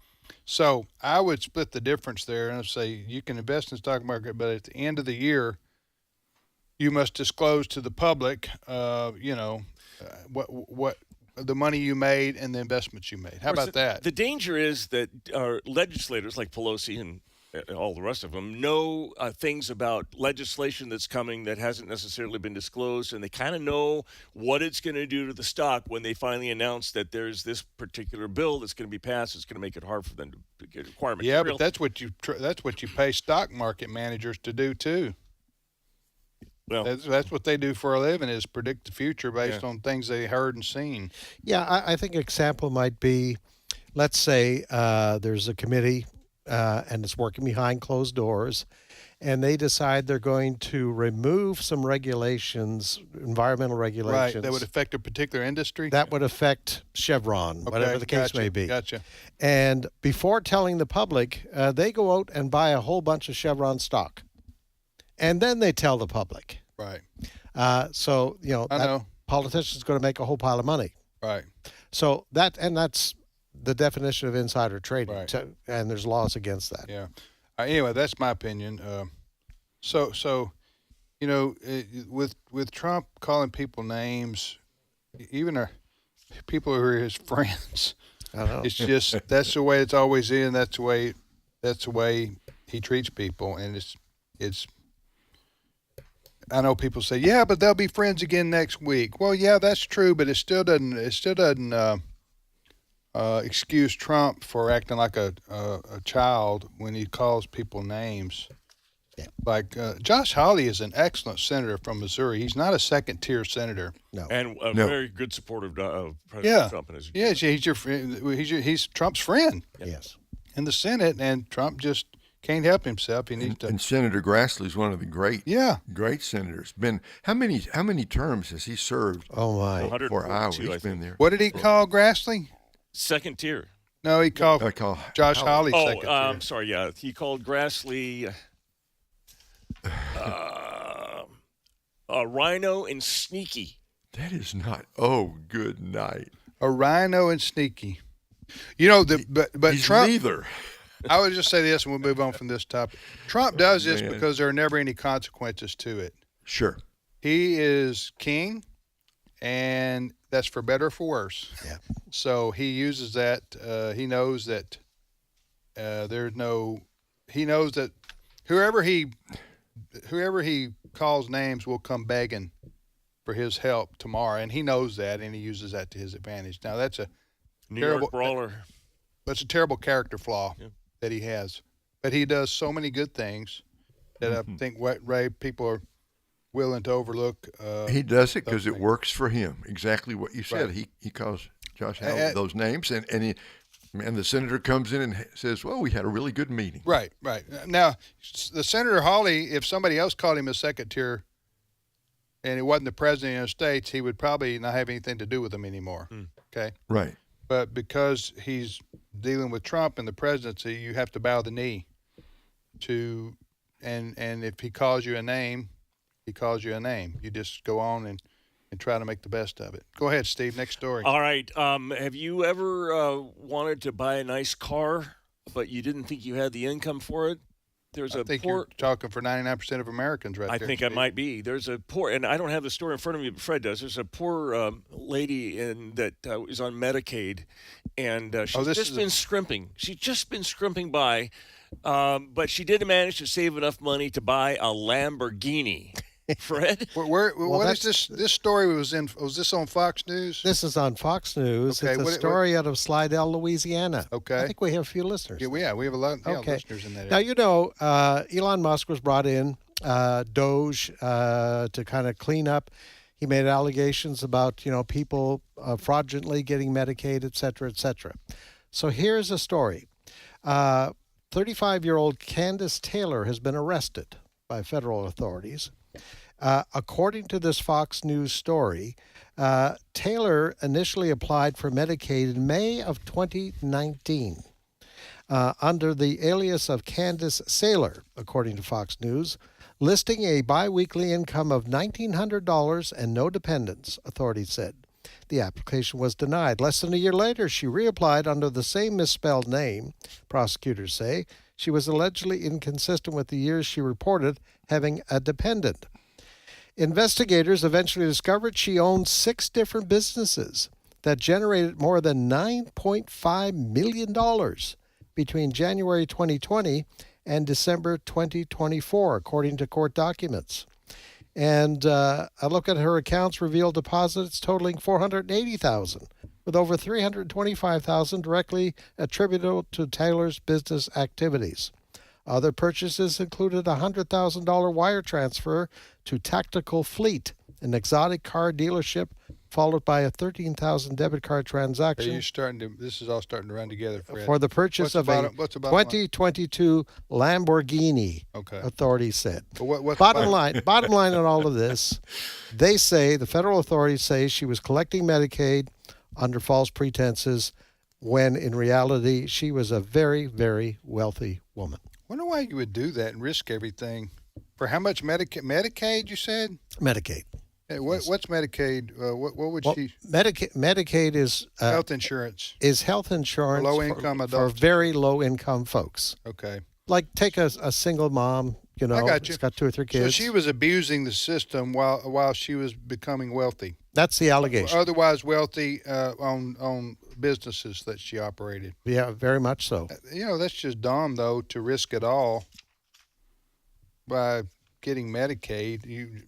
[SPEAKER 10] So I would split the difference there and say you can invest in the stock market, but at the end of the year, you must disclose to the public, what the money you made and the investments you made. How about that?
[SPEAKER 8] The danger is that our legislators like Pelosi and all the rest of them know things about legislation that's coming that hasn't necessarily been disclosed, and they kind of know what it's going to do to the stock when they finally announce that there's this particular bill that's going to be passed. It's going to make it hard for them to get requirements.
[SPEAKER 10] Yeah, but that's what you pay stock market managers to do too. Well, that's what they do for a living, is predict the future based on things they heard and seen.
[SPEAKER 11] Yeah, I think an example might be, let's say there's a committee and it's working behind closed doors, and they decide they're going to remove some regulations, environmental regulations.
[SPEAKER 10] Right, that would affect a particular industry?
[SPEAKER 11] That would affect Chevron, whatever the case may be.
[SPEAKER 10] Gotcha.
[SPEAKER 11] And before telling the public, they go out and buy a whole bunch of Chevron stock. And then they tell the public.
[SPEAKER 10] Right.
[SPEAKER 11] So, politicians going to make a whole pile of money.
[SPEAKER 10] Right.
[SPEAKER 11] So that's the definition of insider trading.
[SPEAKER 10] Right.
[SPEAKER 11] And there's laws against that.
[SPEAKER 10] Yeah. Anyway, that's my opinion. With Trump calling people names, even people who are his friends,
[SPEAKER 11] I know.
[SPEAKER 10] it's just that's the way it's always been. That's the way he treats people, and it's. I know people say, yeah, but they'll be friends again next week. Well, yeah, that's true, but it still doesn't excuse Trump for acting like a child when he calls people names.
[SPEAKER 11] Yeah.
[SPEAKER 10] Like Josh Hawley is an excellent senator from Missouri. He's not a second-tier senator.
[SPEAKER 11] No.
[SPEAKER 8] And a very good supporter of President Trump.
[SPEAKER 10] He's your friend. He's Trump's friend.
[SPEAKER 11] Yes.
[SPEAKER 10] In the Senate, and Trump just can't help himself. He needs to.
[SPEAKER 12] And Senator Grassley's one of the great senators. Been how many terms has he served?
[SPEAKER 11] Oh my!
[SPEAKER 12] For hours he's been there.
[SPEAKER 10] What did he call Grassley?
[SPEAKER 8] Second tier.
[SPEAKER 10] No, he called Josh Hawley second tier.
[SPEAKER 8] I'm sorry. Yeah, he called Grassley a rhino and sneaky.
[SPEAKER 12] That is not. Oh, good night.
[SPEAKER 10] A rhino and sneaky. But
[SPEAKER 12] he's
[SPEAKER 10] Trump.
[SPEAKER 12] Neither.
[SPEAKER 10] I would just say this, and we'll move on from this topic. Trump does this because there are never any consequences to it.
[SPEAKER 12] Sure.
[SPEAKER 10] He is king, and that's for better or for worse.
[SPEAKER 11] Yeah.
[SPEAKER 10] So he uses that. He knows that He knows that whoever he calls names will come begging for his help tomorrow, and he knows that, and he uses that to his advantage. Now that's a
[SPEAKER 8] New
[SPEAKER 10] terrible
[SPEAKER 8] York brawler.
[SPEAKER 10] That's a terrible character flaw that he has. But he does so many good things that I think people are willing to overlook.
[SPEAKER 12] He does it because it works for him. Exactly what you said.
[SPEAKER 10] Right.
[SPEAKER 12] He calls Josh Hawley those names, and the senator comes in and says, "Well, we had a really good meeting."
[SPEAKER 10] Right. Now, the Senator Hawley, if somebody else called him a second tier, and he wasn't the president of the United States, he would probably not have anything to do with him anymore. Okay.
[SPEAKER 12] Right.
[SPEAKER 10] But because he's dealing with Trump and the presidency, you have to bow the knee to, and if he calls you a name, he calls you a name. You just go on and try to make the best of it. Go ahead, Steve. Next story.
[SPEAKER 8] All right. Have you ever wanted to buy a nice car, but you didn't think you had the income for it?
[SPEAKER 10] I think you're talking for 99% of Americans right there.
[SPEAKER 8] I think I might be. There's a poor, and I don't have the story in front of me, but Fred does. There's a poor lady that is on Medicaid, and she's just been scrimping. She's just been scrimping by, but she did manage to save enough money to buy a Lamborghini. Fred?
[SPEAKER 10] What is this story was this on Fox News?
[SPEAKER 11] This is on Fox News.
[SPEAKER 10] Okay,
[SPEAKER 11] it's a story out of Slidell, Louisiana.
[SPEAKER 10] Okay.
[SPEAKER 11] I think we have a few listeners.
[SPEAKER 10] Yeah, we have a lot of listeners in that area.
[SPEAKER 11] Now, Elon Musk was brought in, Doge, to kind of clean up. He made allegations about, people fraudulently getting Medicaid, et cetera, et cetera. So here's a story. 35-year-old Candace Taylor has been arrested by federal authorities. According to this Fox News story, Taylor initially applied for Medicaid in May of 2019 under the alias of Candace Saylor, according to Fox News, listing a biweekly income of $1,900 and no dependents, authorities said. The application was denied. Less than a year later, she reapplied under the same misspelled name, prosecutors say. She was allegedly inconsistent with the years she reported having a dependent. Investigators eventually discovered she owned 6 different businesses that generated more than $9.5 million between January 2020 and December 2024, according to court documents. And a look at her accounts revealed deposits totaling $480,000, with over $325,000 directly attributable to Taylor's business activities. Other purchases included a $100,000 wire transfer to Tactical Fleet, an exotic car dealership followed by a 13,000 debit card
[SPEAKER 10] Are
[SPEAKER 11] transaction
[SPEAKER 10] you starting to? This is all starting to run together, Fred.
[SPEAKER 11] for the purchase of a
[SPEAKER 10] what's the bottom line?
[SPEAKER 11] 2022 Lamborghini.
[SPEAKER 10] Okay.
[SPEAKER 11] Authorities said.
[SPEAKER 10] But what's
[SPEAKER 11] bottom line on all of this, they say the federal authorities say she was collecting Medicaid under false pretenses, when in reality she was a very, very wealthy woman.
[SPEAKER 10] Wonder why you would do that and risk everything for how much Medicaid? You said
[SPEAKER 11] Medicaid.
[SPEAKER 10] Hey, what's Medicaid? What would she?
[SPEAKER 11] Medicaid is
[SPEAKER 10] health insurance.
[SPEAKER 11] Is health insurance
[SPEAKER 10] for low-income adults.
[SPEAKER 11] for very low-income folks.
[SPEAKER 10] Okay.
[SPEAKER 11] Like take a single mom. You know,
[SPEAKER 10] I got you.
[SPEAKER 11] She's got 2 or 3 kids.
[SPEAKER 10] So she was abusing the system while she was becoming wealthy.
[SPEAKER 11] That's the allegation.
[SPEAKER 10] Otherwise wealthy on businesses that she operated.
[SPEAKER 11] Yeah, very much so.
[SPEAKER 10] You know, that's just dumb though to risk it all by getting Medicaid.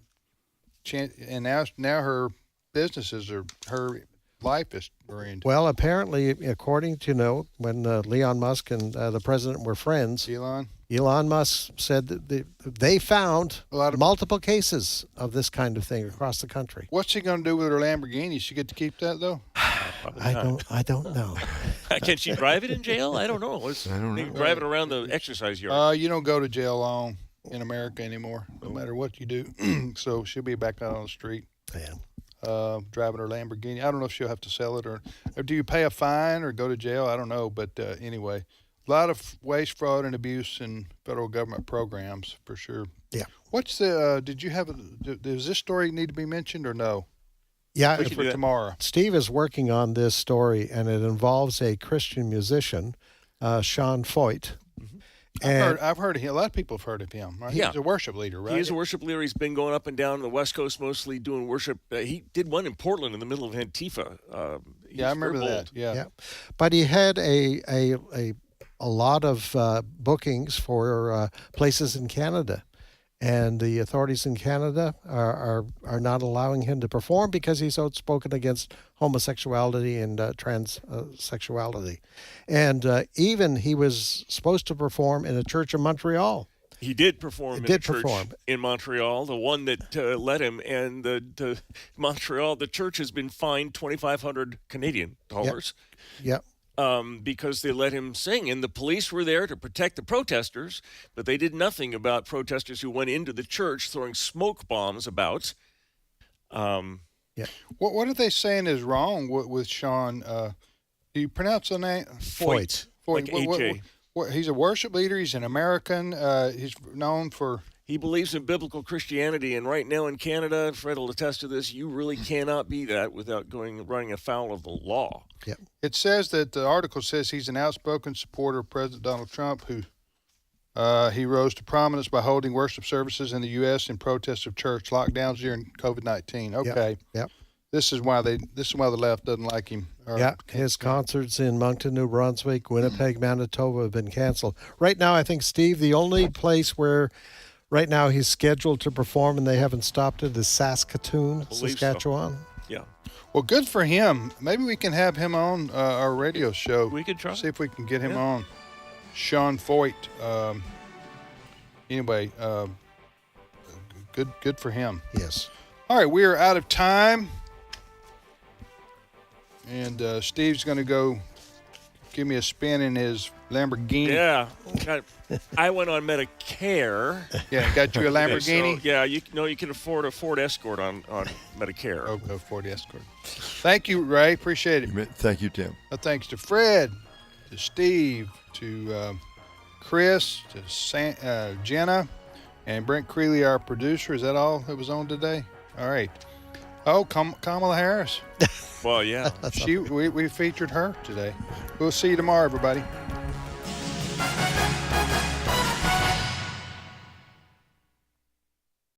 [SPEAKER 10] And now her businesses her life is ruined.
[SPEAKER 11] Well, apparently, according to when Elon Musk and the president were friends, Elon Musk said that they found multiple cases of this kind of thing across the country.
[SPEAKER 10] What's he going to do with her Lamborghini? She get to keep that though?
[SPEAKER 11] I don't know.
[SPEAKER 8] Can she drive it in jail? I don't know.
[SPEAKER 12] I don't know.
[SPEAKER 8] Drive it around the exercise yard.
[SPEAKER 10] You don't go to jail long in America anymore, no matter what you do. So she'll be back out on the street.
[SPEAKER 11] Yeah.
[SPEAKER 10] Driving her Lamborghini. I don't know if she'll have to sell it or do you pay a fine or go to jail? I don't know. But anyway, a lot of waste, fraud, and abuse in federal government programs for sure.
[SPEAKER 11] Yeah.
[SPEAKER 10] What's the? Did you have? Does this story need to be mentioned or no?
[SPEAKER 11] Yeah,
[SPEAKER 10] for tomorrow.
[SPEAKER 11] Steve is working on this story, and it involves a Christian musician, Sean Foyt.
[SPEAKER 10] I've heard of him. A lot of people have heard of him. Right?
[SPEAKER 8] Yeah.
[SPEAKER 10] He's a worship leader, right?
[SPEAKER 8] He is a worship leader. He's been going up and down the West Coast mostly doing worship. He did one in Portland in the middle of Antifa.
[SPEAKER 10] Yeah, I remember that. Yeah.
[SPEAKER 11] But he had a lot of bookings for places in Canada. And the authorities in Canada are not allowing him to perform because he's outspoken against homosexuality and transsexuality. And even he was supposed to perform in a church in Montreal.
[SPEAKER 8] He did perform in a church in Montreal, the one that let him. And the Montreal, the church has been fined $2,500 Canadian dollars.
[SPEAKER 11] Yep.
[SPEAKER 8] Because they let him sing. And the police were there to protect the protesters, but they did nothing about protesters who went into the church throwing smoke bombs about.
[SPEAKER 11] Yeah.
[SPEAKER 10] What are they saying is wrong with Sean? Do you pronounce the name?
[SPEAKER 8] Foyt.
[SPEAKER 10] Foyt.
[SPEAKER 8] Like AJ.
[SPEAKER 10] He's a worship leader. He's an American. He's known for...
[SPEAKER 8] He believes in biblical Christianity, and right now in Canada, Fred will attest to this, you really cannot be that without running afoul of the law.
[SPEAKER 11] Yep.
[SPEAKER 10] It says that the article says he's an outspoken supporter of President Donald Trump, who he rose to prominence by holding worship services in the U.S. in protest of church lockdowns during COVID-19. Okay.
[SPEAKER 11] Yep.
[SPEAKER 10] This is why the left doesn't like him.
[SPEAKER 11] His concerts in Moncton, New Brunswick, Winnipeg, Manitoba have been canceled. Right now, I think, Steve, the only place where right now he's scheduled to perform and they haven't stopped it is Saskatoon, Saskatchewan.
[SPEAKER 8] So. Yeah.
[SPEAKER 10] Well, good for him. Maybe we can have him on our radio show.
[SPEAKER 8] We could try.
[SPEAKER 10] See if we can get him on. Sean Foyt. Anyway, good for him.
[SPEAKER 11] Yes.
[SPEAKER 10] All right, we are out of time. And Steve's going to go give me a spin in his Lamborghini.
[SPEAKER 8] Yeah. I went on Medicare.
[SPEAKER 10] Yeah, got you a Lamborghini?
[SPEAKER 8] You can afford a Ford Escort on Medicare.
[SPEAKER 10] Oh, Ford Escort. Thank you, Ray. Appreciate it.
[SPEAKER 12] Thank you, Tim.
[SPEAKER 10] Thanks to Fred, to Steve, to Chris, to Jenna, and Brent Creeley, our producer. Is that all that was on today? All right. Oh, Kamala Harris.
[SPEAKER 8] Well, yeah.
[SPEAKER 10] We featured her today. We'll see you tomorrow, everybody.